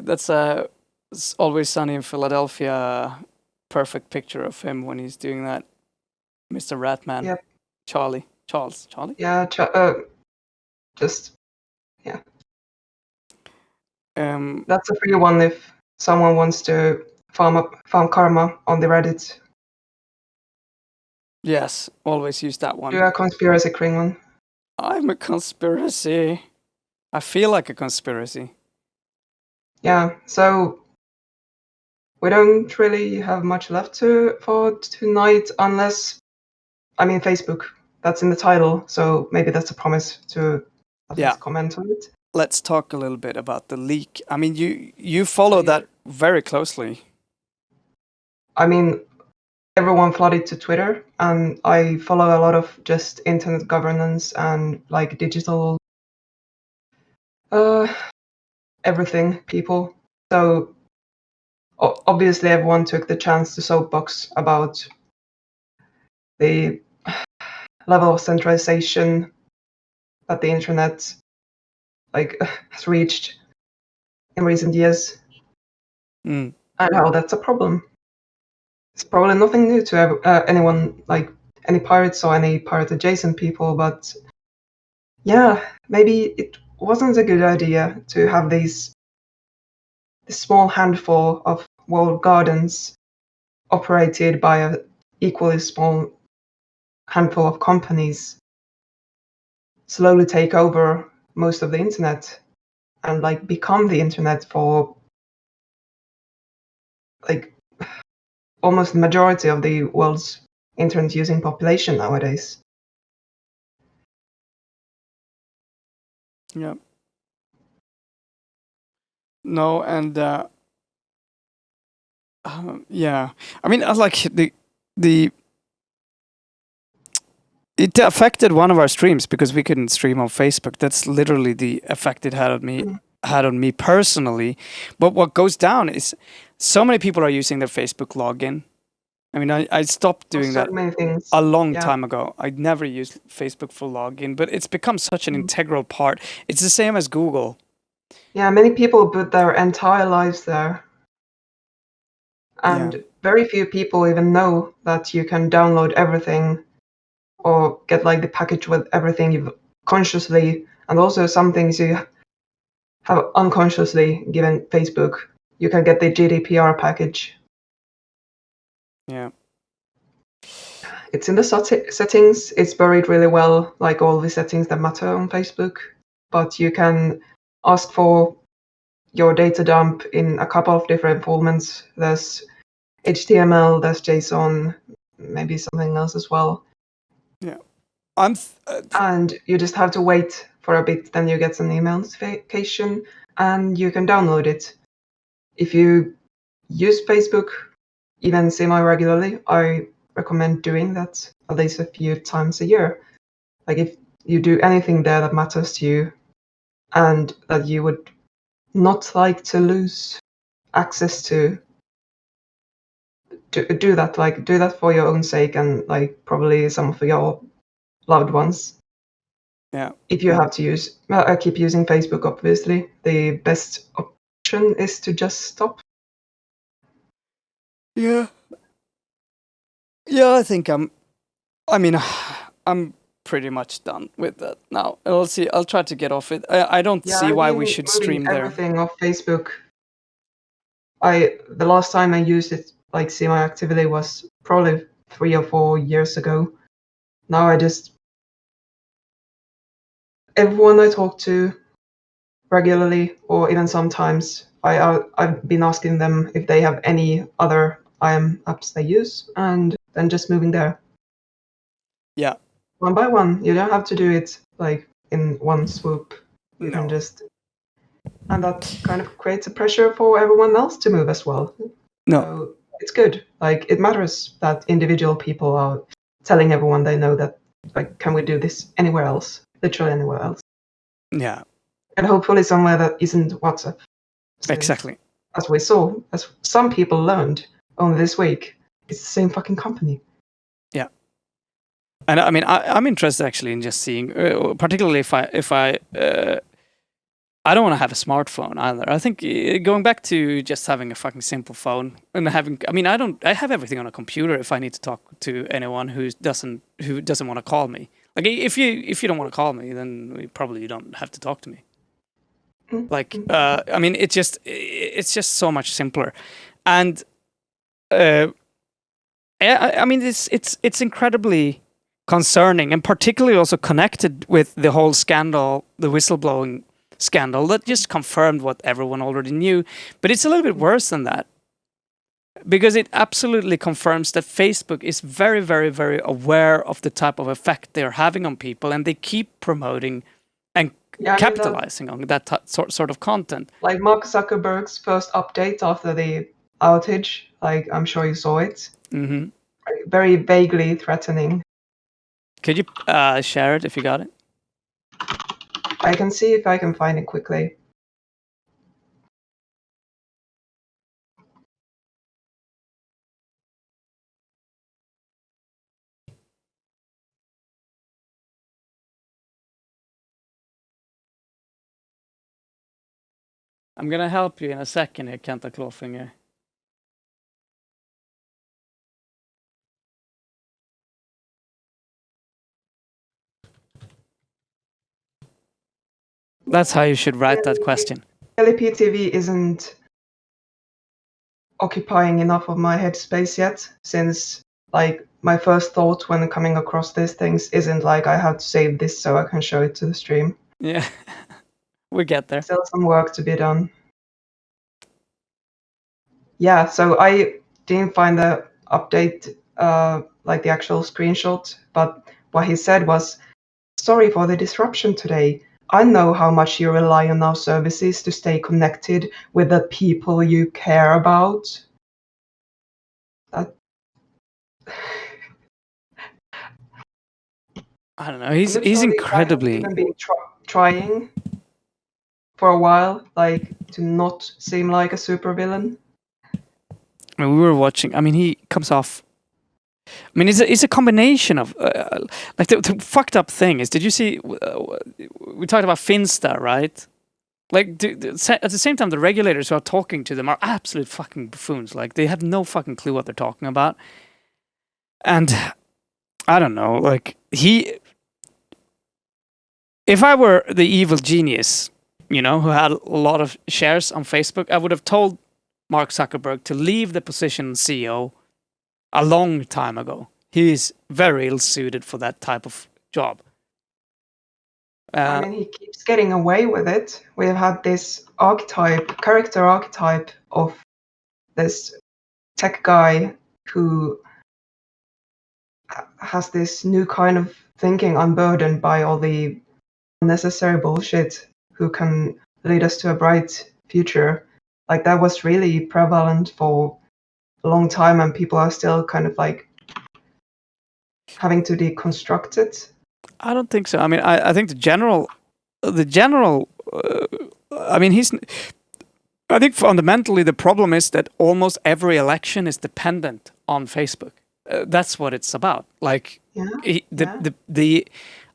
B: That's It's Always Sunny in Philadelphia. Perfect picture of him when he's doing that. Mr. Ratman.
C: Yep.
B: Charlie.
C: Yeah, just, yeah. That's a free one if someone wants to farm karma on the Reddit.
B: Yes, always use that one.
C: Do a conspiracy Kring one.
B: I'm a conspiracy. I feel like a conspiracy.
C: Yeah, so we don't really have much left for tonight, unless, I mean, Facebook. That's in the title, so maybe that's a promise to at least comment on it.
B: Let's talk a little bit about the leak. I mean, you follow that very closely.
C: I mean, everyone flooded to Twitter, and I follow a lot of just internet governance and like digital everything people. So obviously everyone took the chance to soapbox about the level of centralization that the internet has reached in recent years, and how that's a problem. It's probably nothing new to anyone, like any pirates or any pirate adjacent people, but yeah, maybe it wasn't a good idea to have this small handful of walled gardens operated by a equally small handful of companies slowly take over most of the internet and like become the internet for like almost the majority of the world's internet using population nowadays.
B: Yeah. No, and yeah. I mean, like it affected one of our streams because we couldn't stream on Facebook. That's literally the effect it had on me personally. But what goes down is so many people are using their Facebook login. I mean, I stopped doing that a long time ago. I'd never used Facebook for login, but it's become such an integral part. It's the same as Google.
C: Yeah, many people put their entire lives there. And very few people even know that you can download everything or get like the package with everything you've consciously, and also some things you have unconsciously given Facebook. You can get the GDPR package.
B: Yeah.
C: It's in the settings. It's buried really well, like all the settings that matter on Facebook. But you can ask for your data dump in a couple of different formats. There's HTML, there's JSON, maybe something else as well.
B: Yeah.
C: And you just have to wait for a bit, then you get an email notification and you can download it. If you use Facebook even semi-regularly, I recommend doing that at least a few times a year. Like if you do anything there that matters to you and that you would not like to lose access to, do that. Like do that for your own sake and like probably some of your loved ones.
B: Yeah.
C: If you have to use, I keep using Facebook, obviously. The best option is to just stop.
B: Yeah. Yeah, I think I'm pretty much done with that now. I'll see. I'll try to get off it. I don't see why we should stream there.
C: Everything off Facebook. The last time I used it like semi-actively was probably 3 or 4 years ago. Now everyone I talk to regularly, or even sometimes, I've been asking them if they have any other IM apps they use, and then just moving there.
B: Yeah.
C: One by one. You don't have to do it like in one swoop. You can and that kind of creates a pressure for everyone else to move as well.
B: No.
C: So it's good. Like it matters that individual people are telling everyone they know that like, can we do this anywhere else? Literally anywhere else.
B: Yeah.
C: And hopefully somewhere that isn't WhatsApp. So,
B: Exactly.
C: as we saw, as some people learned only this week, it's the same fucking company.
B: Yeah. And I mean, I'm interested actually in just seeing, particularly if I don't want to have a smartphone either. I think going back to just having a fucking simple phone and having, I have everything on a computer if I need to talk to anyone who doesn't want to call me. Like if you don't want to call me, then probably you don't have to talk to me. Like, it's just so much simpler. And, it's incredibly concerning and particularly also connected with the whole scandal, the whistleblowing scandal that just confirmed what everyone already knew. But it's a little bit worse than that, because it absolutely confirms that Facebook is very, very, very aware of the type of effect they're having on people, and they keep promoting and capitalizing on that sort of content.
C: Like Mark Zuckerberg's first update after the outage, like I'm sure you saw it.
B: Mm-hmm.
C: Very vaguely threatening.
B: Could you share it if you got it?
C: I can see if I can find it quickly.
B: I'm gonna help you in a second here, Kenta Clawfinger. That's how you should write that question.
C: PTV isn't occupying enough of my headspace yet, since like my first thought when coming across these things isn't like I have to save this so I can show it to the stream.
B: Yeah, we get there.
C: Still some work to be done. Yeah, so I didn't find the update, like the actual screenshot, but what he said was, "Sorry for the disruption today. I know how much you rely on our services to stay connected with the people you care about."
B: I don't know. He's incredibly.
C: I've been trying for a while, like to not seem like a supervillain.
B: I mean, we were watching. I mean, he comes off. I mean, it's a combination of like the fucked up thing is. Did you see? We talked about Finsta, right? Like at the same time, the regulators who are talking to them are absolute fucking buffoons. Like they have no fucking clue what they're talking about. And I don't know, like if I were the evil genius, you know, who had a lot of shares on Facebook, I would have told Mark Zuckerberg to leave the position as CEO a long time ago. He is very ill-suited for that type of job.
C: I mean, he keeps getting away with it. We have had this character archetype of this tech guy who has this new kind of thinking unburdened by all the unnecessary bullshit, who can lead us to a bright future. Like that was really prevalent for a long time, and people are still kind of like having to deconstruct it.
B: I don't think so. I mean, I think the general. I mean, I think fundamentally the problem is that almost every election is dependent on Facebook. That's what it's about. Like the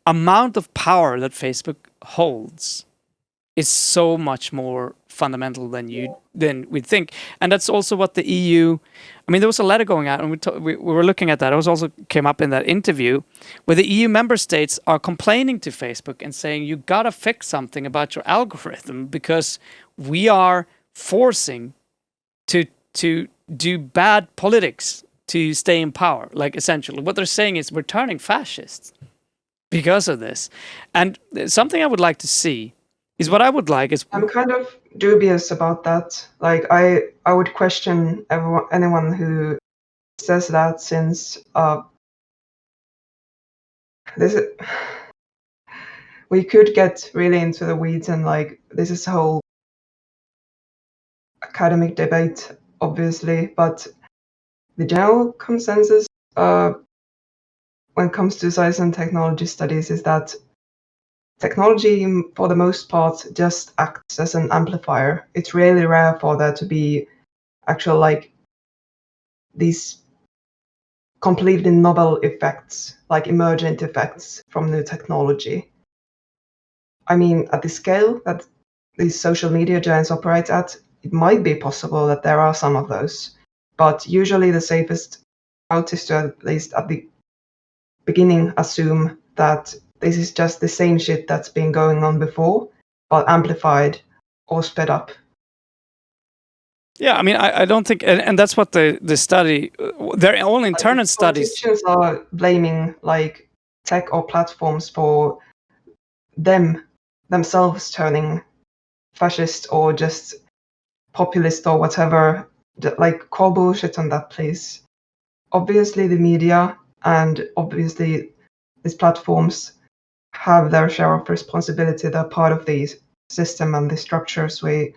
B: amount of power that Facebook holds is so much more fundamental than we'd think, and that's also what the EU. I mean, there was a letter going out, and we were looking at that. It was also came up in that interview, where the EU member states are complaining to Facebook and saying, "You gotta fix something about your algorithm because we are forcing to do bad politics to stay in power." Like essentially, what they're saying is we're turning fascists because of this, and something I would like to see. Is what I would like is
C: I'm kind of dubious about that. Like I would question anyone who says that, since we could get really into the weeds, and like this is a whole academic debate, obviously, but the general consensus when it comes to science and technology studies is that technology, for the most part, just acts as an amplifier. It's really rare for there to be actual, like, these completely novel effects, like emergent effects from new technology. I mean, at the scale that these social media giants operate at, it might be possible that there are some of those. But usually the safest route is to, at least at the beginning, assume that this is just the same shit that's been going on before, but amplified or sped up.
B: Yeah, I mean, I don't think, and that's what the study, their own internal studies.
C: Politicians are blaming like tech or platforms for themselves turning fascist or just populist or whatever. Like, call bullshit on that, please. Obviously, the media and obviously these platforms have their share of responsibility. They're part of the system and the structures we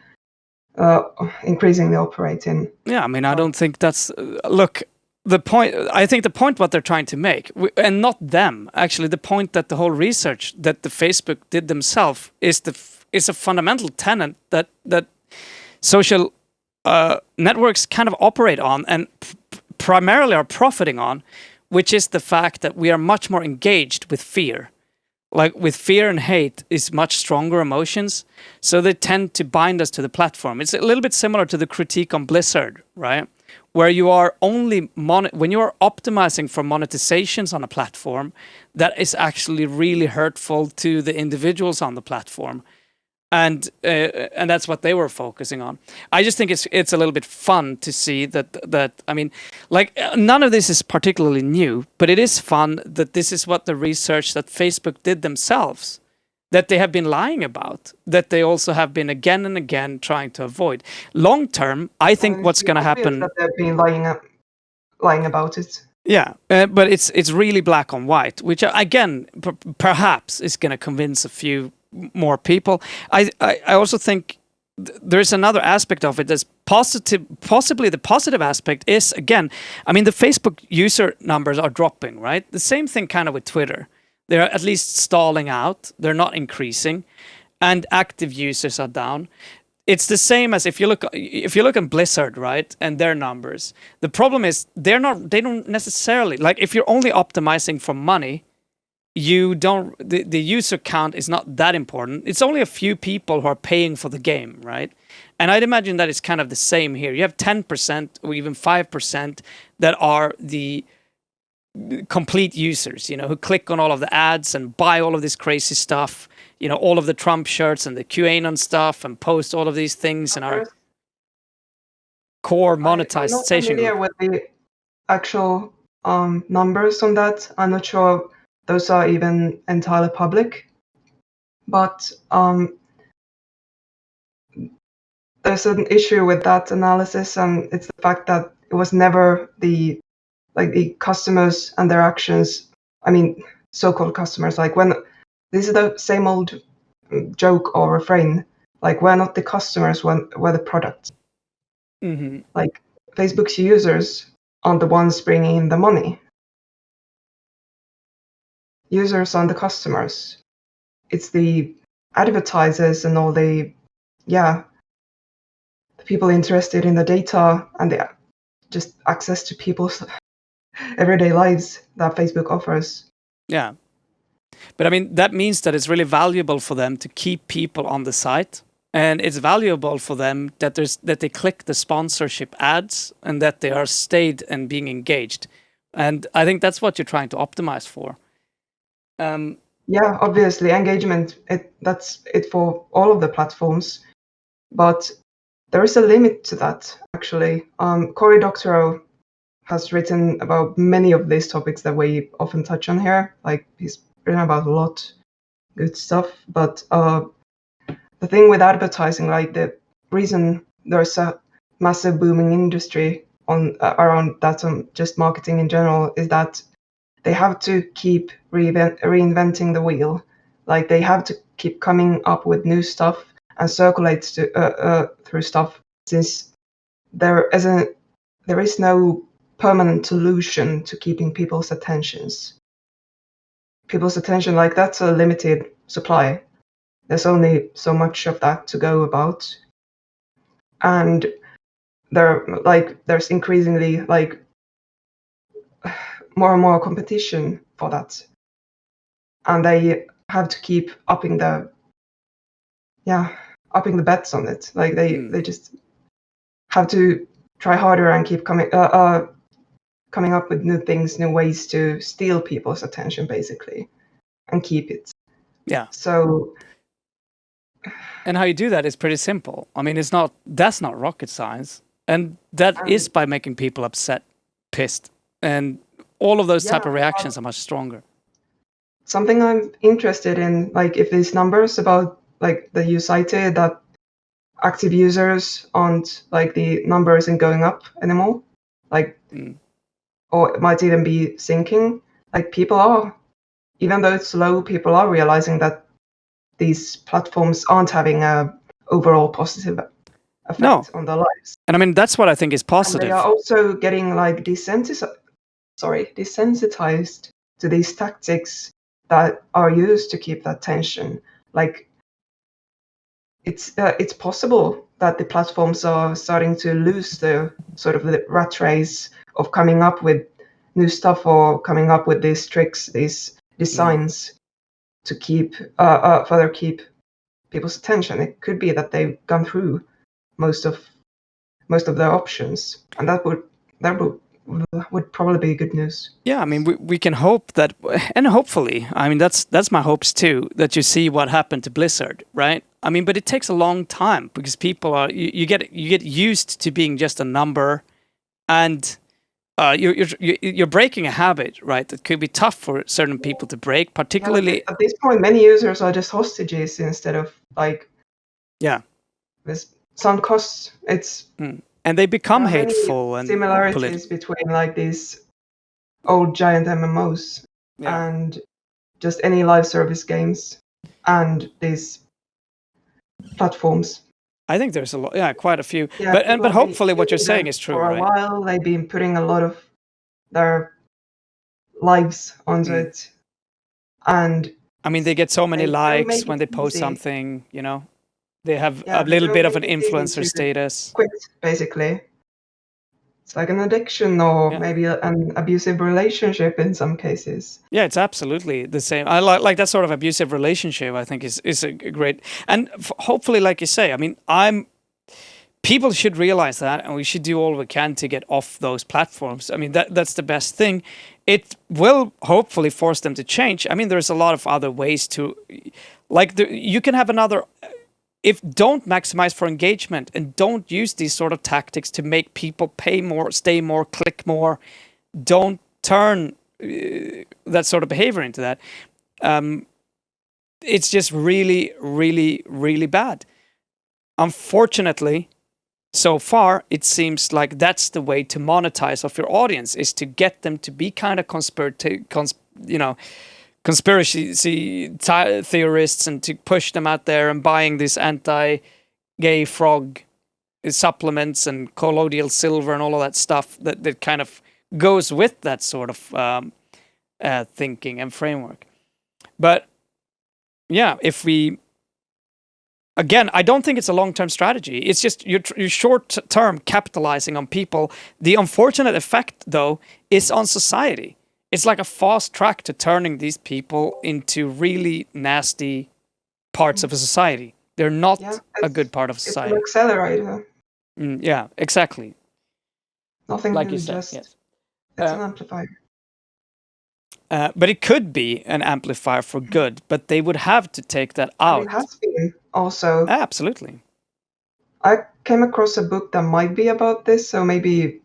C: increasingly operate in.
B: Yeah, I mean, I don't think that's... look, the point... I think the point what they're trying to make, and not them, actually, the point that the whole research that the Facebook did themselves is a fundamental tenet that social networks kind of operate on and primarily are profiting on, which is the fact that we are much more engaged with fear. Like, with fear and hate is much stronger emotions, so they tend to bind us to the platform. It's a little bit similar to the critique on Blizzard, right? Where you are only when you are optimizing for monetizations on a platform, that is actually really hurtful to the individuals on the platform. And that's what they were focusing on. I just think it's a little bit fun to see that I mean, like, none of this is particularly new, but it is fun that this is what the research that Facebook did themselves, that they have been lying about, that they also have been again and again trying to avoid. Long term, I think what's going to happen...
C: That they've been lying about it.
B: Yeah, but it's really black on white, which again, perhaps is going to convince a few more people. I also think there's another aspect of it that's positive. Possibly the positive aspect is, again, I mean, the Facebook user numbers are dropping, right? The same thing kind of with Twitter. They're at least stalling out. They're not increasing, and active users are down. It's the same as if you look at Blizzard, right, and their numbers. The problem is they don't necessarily, like, if you're only optimizing for money, you don't the user count is not that important. It's only a few people who are paying for the game, right? And I'd imagine that it's kind of the same here. You have 10% or even 5% that are the complete users, who click on all of the ads and buy all of this crazy stuff, all of the Trump shirts and the QAnon stuff and post all of these things and are core monetization.
C: I'm not familiar with the actual numbers on that. I'm not sure those are even entirely public, but there's an issue with that analysis, and it's the fact that it was never the customers and their actions. I mean, so-called customers. Like, when this is the same old joke or refrain. Like, we're not the customers, we're the product.
B: Mm-hmm.
C: Like, Facebook's users aren't the ones bringing in the money. Users aren't the customers. It's the advertisers and all the people interested in the data and the just access to people's everyday lives that Facebook offers.
B: Yeah. But I mean, that means that it's really valuable for them to keep people on the site. And it's valuable for them that they click the sponsorship ads and that they are stayed and being engaged. And I think that's what you're trying to optimize for.
C: Yeah, obviously, engagement, that's it for all of the platforms. But there is a limit to that, actually. Cory Doctorow has written about many of these topics that we often touch on here. Like, he's written about a lot of good stuff. But the thing with advertising, like, the reason there's a massive booming industry around that, just marketing in general, is that they have to keep reinventing the wheel. Like, they have to keep coming up with new stuff and circulate through stuff, since there is no permanent solution to keeping people's attentions. People's attention, like, that's a limited supply. There's only so much of that to go about, and there's increasingly more and more competition for that, and they have to keep upping the bets on it. Like, they just have to try harder and keep coming up with new things, new ways to steal people's attention, basically, and keep it.
B: Yeah.
C: So,
B: and how you do that is pretty simple. I mean, that's not rocket science, and that is by making people upset, pissed, and all of those type of reactions are much stronger.
C: Something I'm interested in, like, if these numbers about, like, that you cited, that active users aren't, like, the number isn't going up anymore, like, or it might even be sinking. Like, people are, even though it's low, people are realizing that these platforms aren't having a overall positive effect on their lives.
B: And I mean, that's what I think is positive.
C: And they are also getting, like, desensitized to these tactics that are used to keep that tension. Like, it's possible that the platforms are starting to lose the sort of the rat race of coming up with new stuff or coming up with these tricks, these designs to further keep people's attention. It could be that they've gone through most of their options, and that would probably be good news.
B: Yeah, I mean, we can hope that, and hopefully, I mean, that's my hopes too, that you see what happened to Blizzard, right? I mean, but it takes a long time because people are you get used to being just a number, and you're breaking a habit, right? That could be tough for certain people to break, particularly
C: at this point. Many users are just hostages instead of, like, with some costs. It's
B: and they become hateful and
C: similarities between, like, these old giant MMOs and just any live service games and these platforms.
B: I think there's a lot, quite a few. But hopefully what you're saying is true,
C: for
B: right?
C: a while, they've been putting a lot of their lives onto it, and
B: I mean, they get so many likes when they post something. They have a little bit of an influencer status.
C: Quit, basically. It's like an addiction or maybe an abusive relationship in some cases.
B: Yeah, it's absolutely the same. I like that sort of abusive relationship. I think is a great, and hopefully, like you say, I mean, people should realize that, and we should do all we can to get off those platforms. I mean, that's the best thing. It will hopefully force them to change. I mean, there's a lot of other ways to, you can have another. If don't maximize for engagement and don't use these sort of tactics to make people pay more, stay more, click more, don't turn that sort of behavior into that. It's just really, really, really bad. Unfortunately, so far, it seems like that's the way to monetize of your audience, is to get them to be kind of conspiracy theorists, and to push them out there and buying these anti-gay frog supplements and colloidal silver and all of that stuff that kind of goes with that sort of thinking and framework. But yeah, if we... Again, I don't think it's a long-term strategy. It's just you're short-term capitalizing on people. The unfortunate effect, though, is on society. It's like a fast track to turning these people into really nasty parts of a society. They're not a good part of society.
C: It's an accelerator.
B: Yeah, exactly.
C: Nothing
B: like
C: new,
B: you said,
C: just
B: yes.
C: It's an amplifier.
B: But it could be an amplifier for good, but they would have to take that out.
C: And it has been also.
B: Absolutely.
C: I came across a book that might be about this, so maybe,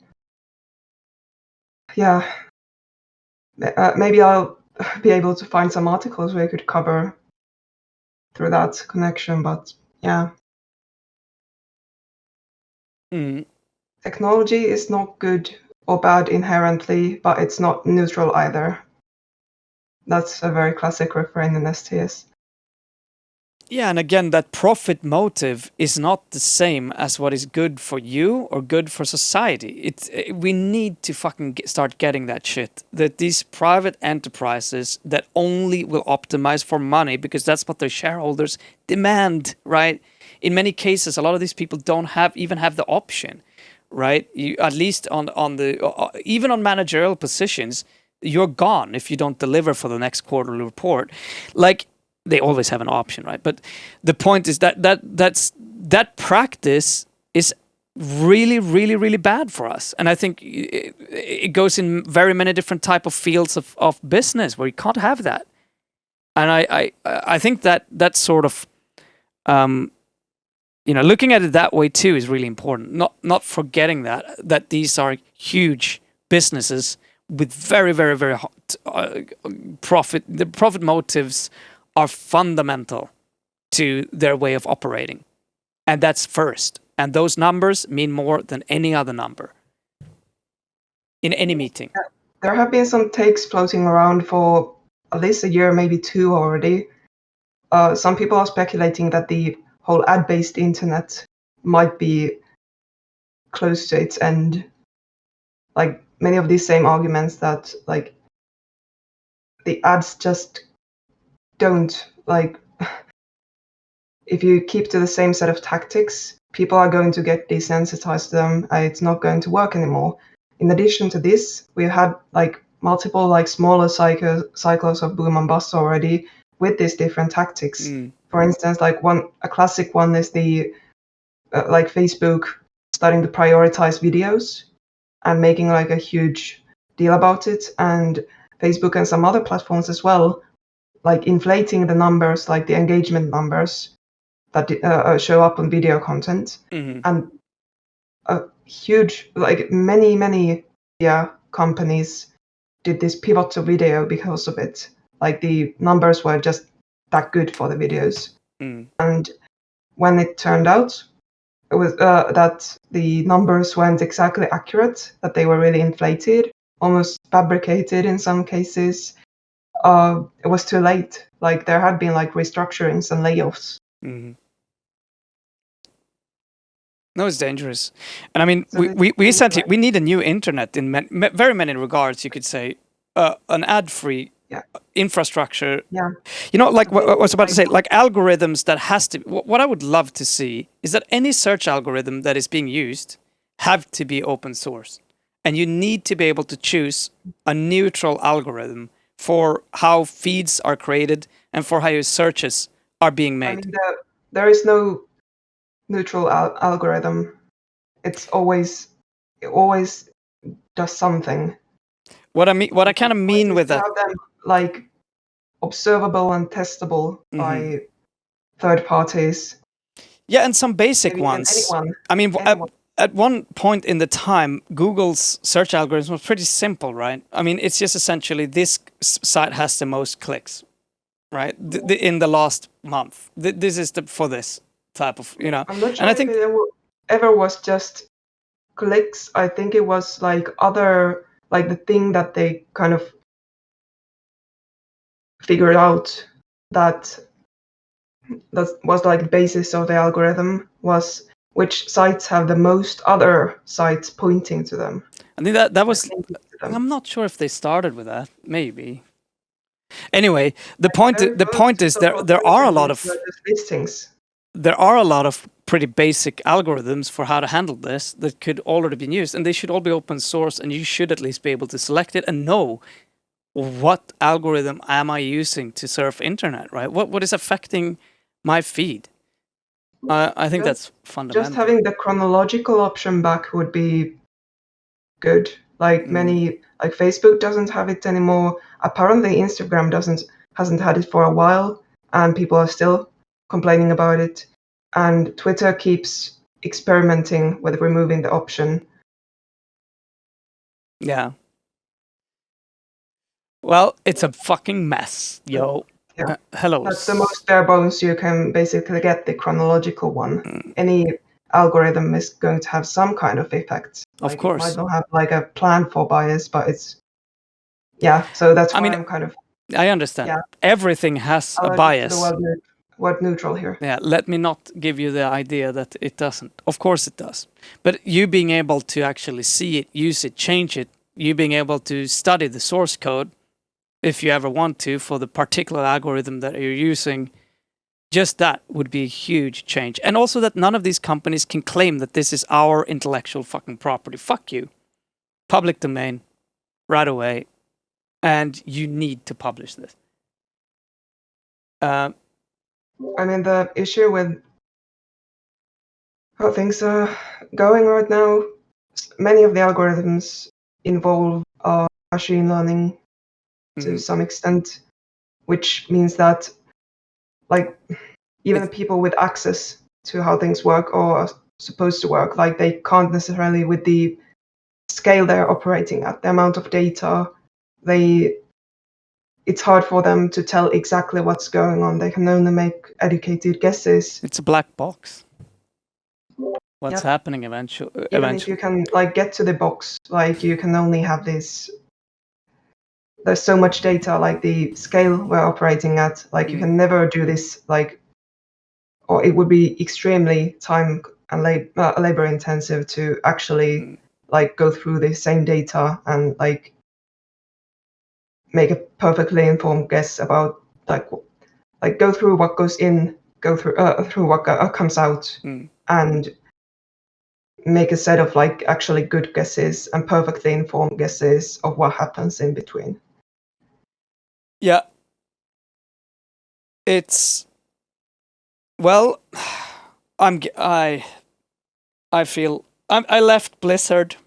C: maybe I'll be able to find some articles where I could cover through that connection, but yeah. Technology is not good or bad inherently, but it's not neutral either. That's a very classic refrain in STS.
B: Yeah, and again, that profit motive is not the same as what is good for you or good for society. We need to fucking start getting that shit. That these private enterprises that only will optimize for money because that's what their shareholders demand, right? In many cases, a lot of these people don't even have the option, right? You, at least on the even on managerial positions, you're gone if you don't deliver for the next quarterly report. Like, they always have an option, right? But the point is that practice is really, really, really bad for us. And I think it goes in very many different type of fields of business where you can't have that. And I think that sort of, looking at it that way too is really important. Not forgetting that these are huge businesses with very, very, very hot profit. The profit motives are fundamental to their way of operating. And that's first. And those numbers mean more than any other number in any meeting.
C: There have been some takes floating around for at least a year, maybe two already. Some people are speculating that the whole ad-based internet might be close to its end. Like, many of these same arguments that, like, the ads just don't, like, if you keep to the same set of tactics, people are going to get desensitized to them. It's not going to work anymore. In addition to this, we've had like multiple like smaller cycles of boom and bust already with these different tactics. For instance, like a classic one is the like Facebook starting to prioritize videos and making like a huge deal about it, and Facebook and some other platforms as well, like inflating the numbers, like the engagement numbers that show up on video content. And a huge, like many companies did this pivot to video because of it. Like the numbers were just that good for the videos. And when it turned out, it was that the numbers weren't exactly accurate, that they were really inflated, almost fabricated in some cases. It was too late. Like there had been like restructurings and layoffs.
B: No, it's dangerous. And I mean, we essentially we need a new internet in very many regards. You could say an ad-free infrastructure. You know, like what I was about to say, like algorithms that has to. What I would love to see is that any search algorithm that is being used have to be open source. And you need to be able to choose a neutral algorithm for how feeds are created and for how your searches are being made.
C: I mean, there is no neutral algorithm. It always does something.
B: What I kind of mean with that,
C: have them like observable and testable by third parties.
B: yeah, and some basic
C: Maybe
B: ones.
C: anyone.
B: I mean,
C: Anyone.
B: at one point in the time, Google's search algorithm was pretty simple, right? I mean, it's just essentially this site has the most clicks, right? In the last month, this is for this type of,
C: I'm not sure
B: and I think
C: if it ever was just clicks. I think it was like other, like the thing that they kind of figured out that was like the basis of the algorithm was which sites have the most other sites pointing to them.
B: I think that was. I'm not sure if they started with that. Maybe. Anyway, the point is there are a lot of
C: listings.
B: There are a lot of pretty basic algorithms for how to handle this that could already be used, and they should all be open source, and you should at least be able to select it and know what algorithm am I using to surf internet, right? What is affecting my feed? I think that's fundamental.
C: Just having the chronological option back would be good. Like like Facebook doesn't have it anymore. Apparently Instagram hasn't had it for a while, and people are still complaining about it. And Twitter keeps experimenting with removing the option.
B: Yeah. Well, it's a fucking mess, yo.
C: Yeah.
B: Hello.
C: That's the most bare bones you can basically get, the chronological one. Any algorithm is going to have some kind of effect.
B: Of course.
C: It might not have like a plan for bias, but it's so that's why I'm kind of
B: I understand. Everything has a bias.
C: The word neutral here.
B: Yeah, let me not give you the idea that it doesn't. Of course it does. But you being able to actually see it, use it, change it, you being able to study the source code, if you ever want to, for the particular algorithm that you're using, just that would be a huge change. And also that none of these companies can claim that this is our intellectual fucking property. Fuck you. Public domain, right away. And you need to publish this.
C: I mean, the issue with how things are going right now, many of the algorithms involve machine learning to some extent, which means that like even the people with access to how things work or are supposed to work, like they can't necessarily, with the scale they're operating at, the amount of data, it's hard for them to tell exactly what's going on. They can only make educated guesses.
B: It's a black box. What's happening eventually?
C: Even if you can like get to the box, like you can only have this. There's so much data, like the scale we're operating at, like you can never do this, like, or it would be extremely time and labor intensive to actually like go through the same data and like make a perfectly informed guess about like go through what goes in, go through what comes out, and make a set of like actually good guesses and perfectly informed guesses of what happens in between.
B: Yeah. It's well, I feel I left Blizzard.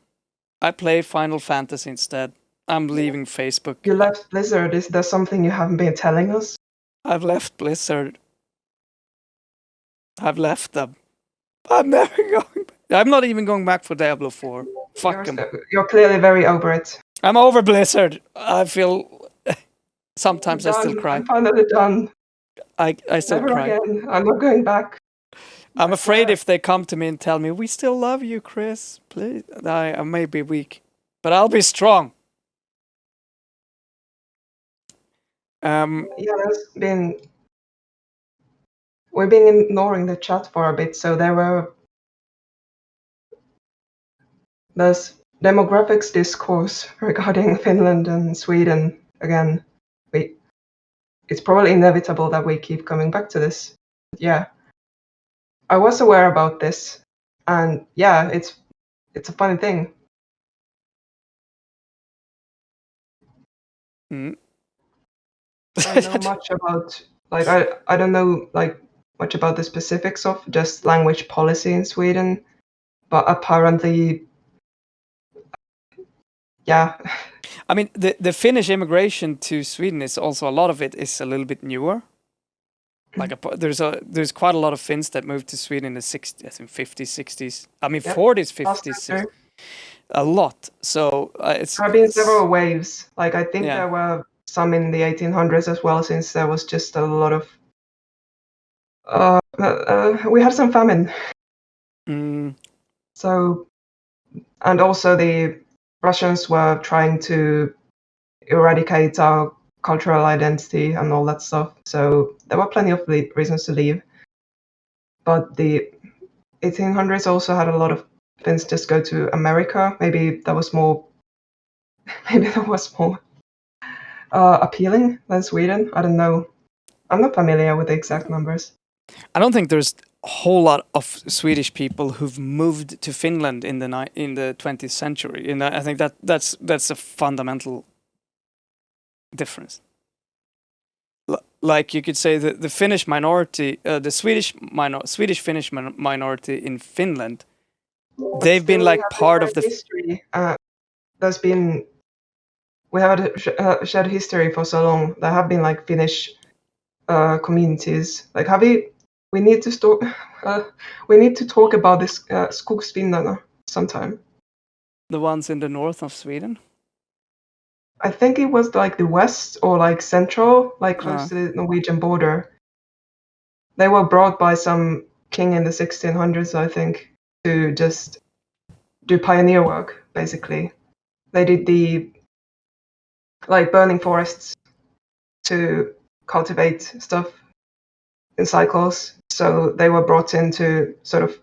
B: I play Final Fantasy instead. I'm leaving Facebook.
C: You left Blizzard. Is there something you haven't been telling us?
B: I've left Blizzard. I've left them. I'm never going back. I'm not even going back for Diablo 4. Fuck them.
C: You're clearly very over it.
B: I'm over Blizzard. I feel sometimes I still cry.
C: I'm finally done.
B: I still
C: Never
B: cry.
C: Again. I'm not going back.
B: I'm afraid if they come to me and tell me, we still love you, Chris, please. I may be weak, but I'll be strong.
C: We've been ignoring the chat for a bit, so there's demographics discourse regarding Finland and Sweden. Again, it's probably inevitable that we keep coming back to this. Yeah, I was aware about this, and yeah, it's a funny thing. I don't know much about like I don't know like much about the specifics of just language policy in Sweden, but apparently, yeah.
B: I mean, the Finnish immigration to Sweden is also, a lot of it is a little bit newer. Like there's quite a lot of Finns that moved to Sweden in the 60s, I think 50s, 60s. I mean, 40s, 50s, 60s. A lot. So it's.
C: There have been several waves. Like I think
B: Yeah.
C: there were some in the 1800s as well, since there was just a lot of. We had some famine. So, and also the Russians were trying to eradicate our cultural identity and all that stuff. So there were plenty of reasons to leave. But the 1800s also had a lot of Finns just go to America. Maybe that was more. Maybe that was more appealing than Sweden. I don't know. I'm not familiar with the exact numbers.
B: I don't think there's a whole lot of Swedish people who've moved to Finland in the 20th century, and I think that's a fundamental difference. Like you could say that the Finnish minority, the Swedish Finnish minority in Finland, they've been like part of the
C: history. We have a shared history for so long. There have been like Finnish communities. Like we need to talk about this Skogsfinnarna sometime.
B: The ones in the north of Sweden.
C: I think it was like the west or like central, like close to the Norwegian border. They were brought by some king in the 1600s, I think, to just do pioneer work, basically. They did the like burning forests to cultivate stuff in cycles. So they were brought in to sort of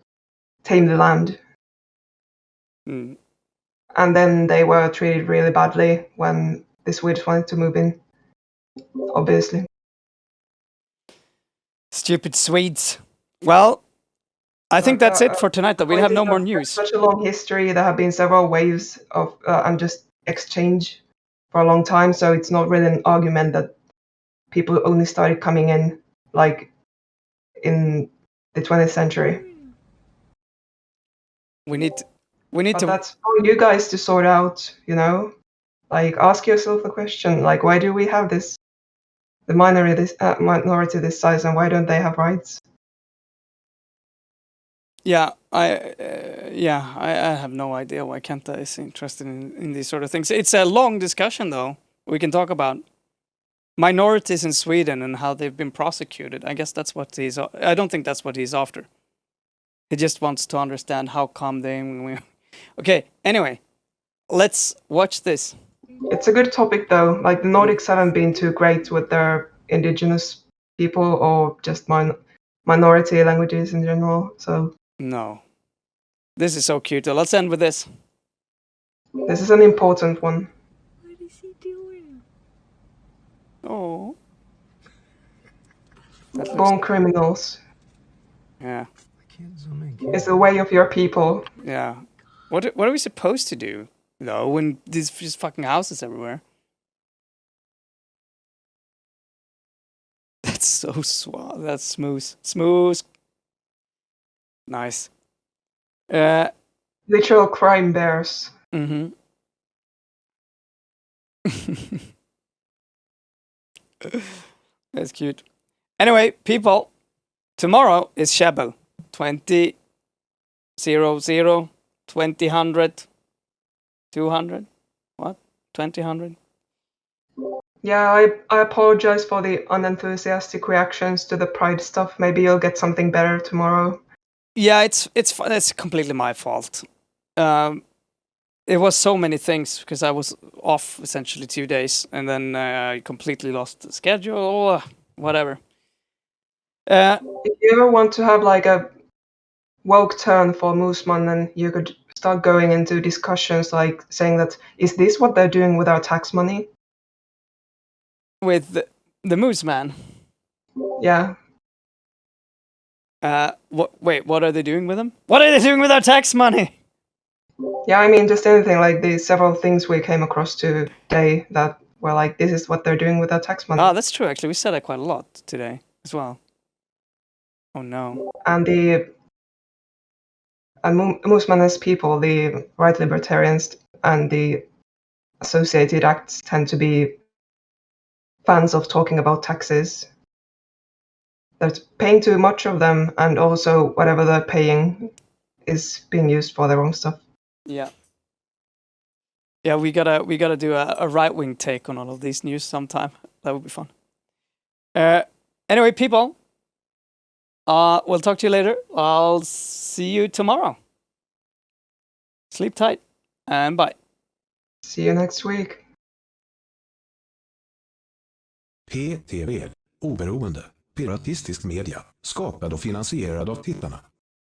C: tame the land. And then they were treated really badly when the Swedes wanted to move in, obviously.
B: Stupid Swedes. Well, I think that's it for tonight, though. We have no more news.
C: Such a long history. There have been several waves of and just exchange for a long time. So it's not really an argument that people only started coming in like in the 20th century.
B: We need to.
C: That's for you guys to sort out. You know, like ask yourself the question: like, why do we have the minority this size, and why don't they have rights?
B: Yeah, I have no idea why Kenta is interested in these sort of things. It's a long discussion, though. We can talk about minorities in Sweden and how they've been prosecuted. I guess that's what I don't think that's what he's after. He just wants to understand how come they. Okay. Anyway, let's watch this.
C: It's a good topic, though. Like the Nordics haven't been too great with their indigenous people or just minority languages in general. So.
B: No. This is so cute. Let's end with this.
C: This is an important one.
H: What is he doing?
B: Oh.
C: Born criminals.
B: Yeah.
C: It's the way of your people.
B: Yeah. What are we supposed to do, though, when there's just fucking houses everywhere? That's so suave. That's smooth. Smooth. Nice.
C: Literal crime bears.
B: Mm-hmm. That's cute. Anyway, people, tomorrow is Shabel. 2000, 2000, 200? What? 2000?
C: Yeah, I apologize for the unenthusiastic reactions to the Pride stuff. Maybe you'll get something better tomorrow.
B: Yeah, it's completely my fault. It was so many things because I was off essentially 2 days, and then I completely lost the schedule. Whatever.
C: If you ever want to have like a woke turn for Moosman, then you could start going into discussions like saying that, is this what they're doing with our tax money?
B: With the Moose Man?
C: Yeah.
B: Wait, what are they doing with them? What are they doing with our tax money?
C: Yeah, I mean, just anything like the several things we came across today that where like this is what they're doing with their tax money.
B: Ah, that's true. Actually, we said that quite a lot today as well. Oh no.
C: And most man's people, the right libertarians and the associated acts tend to be fans of talking about taxes. They're paying too much of them, and also whatever they're paying is being used for their own stuff.
B: Yeah. Yeah, we gotta do a right-wing take on all of these news sometime. That would be fun. Anyway, people, we'll talk to you later. I'll see you tomorrow. Sleep tight, and bye.
C: See you next week.
A: PTV, oberoende, piratistisk media, skapad och finansierad av tittarna.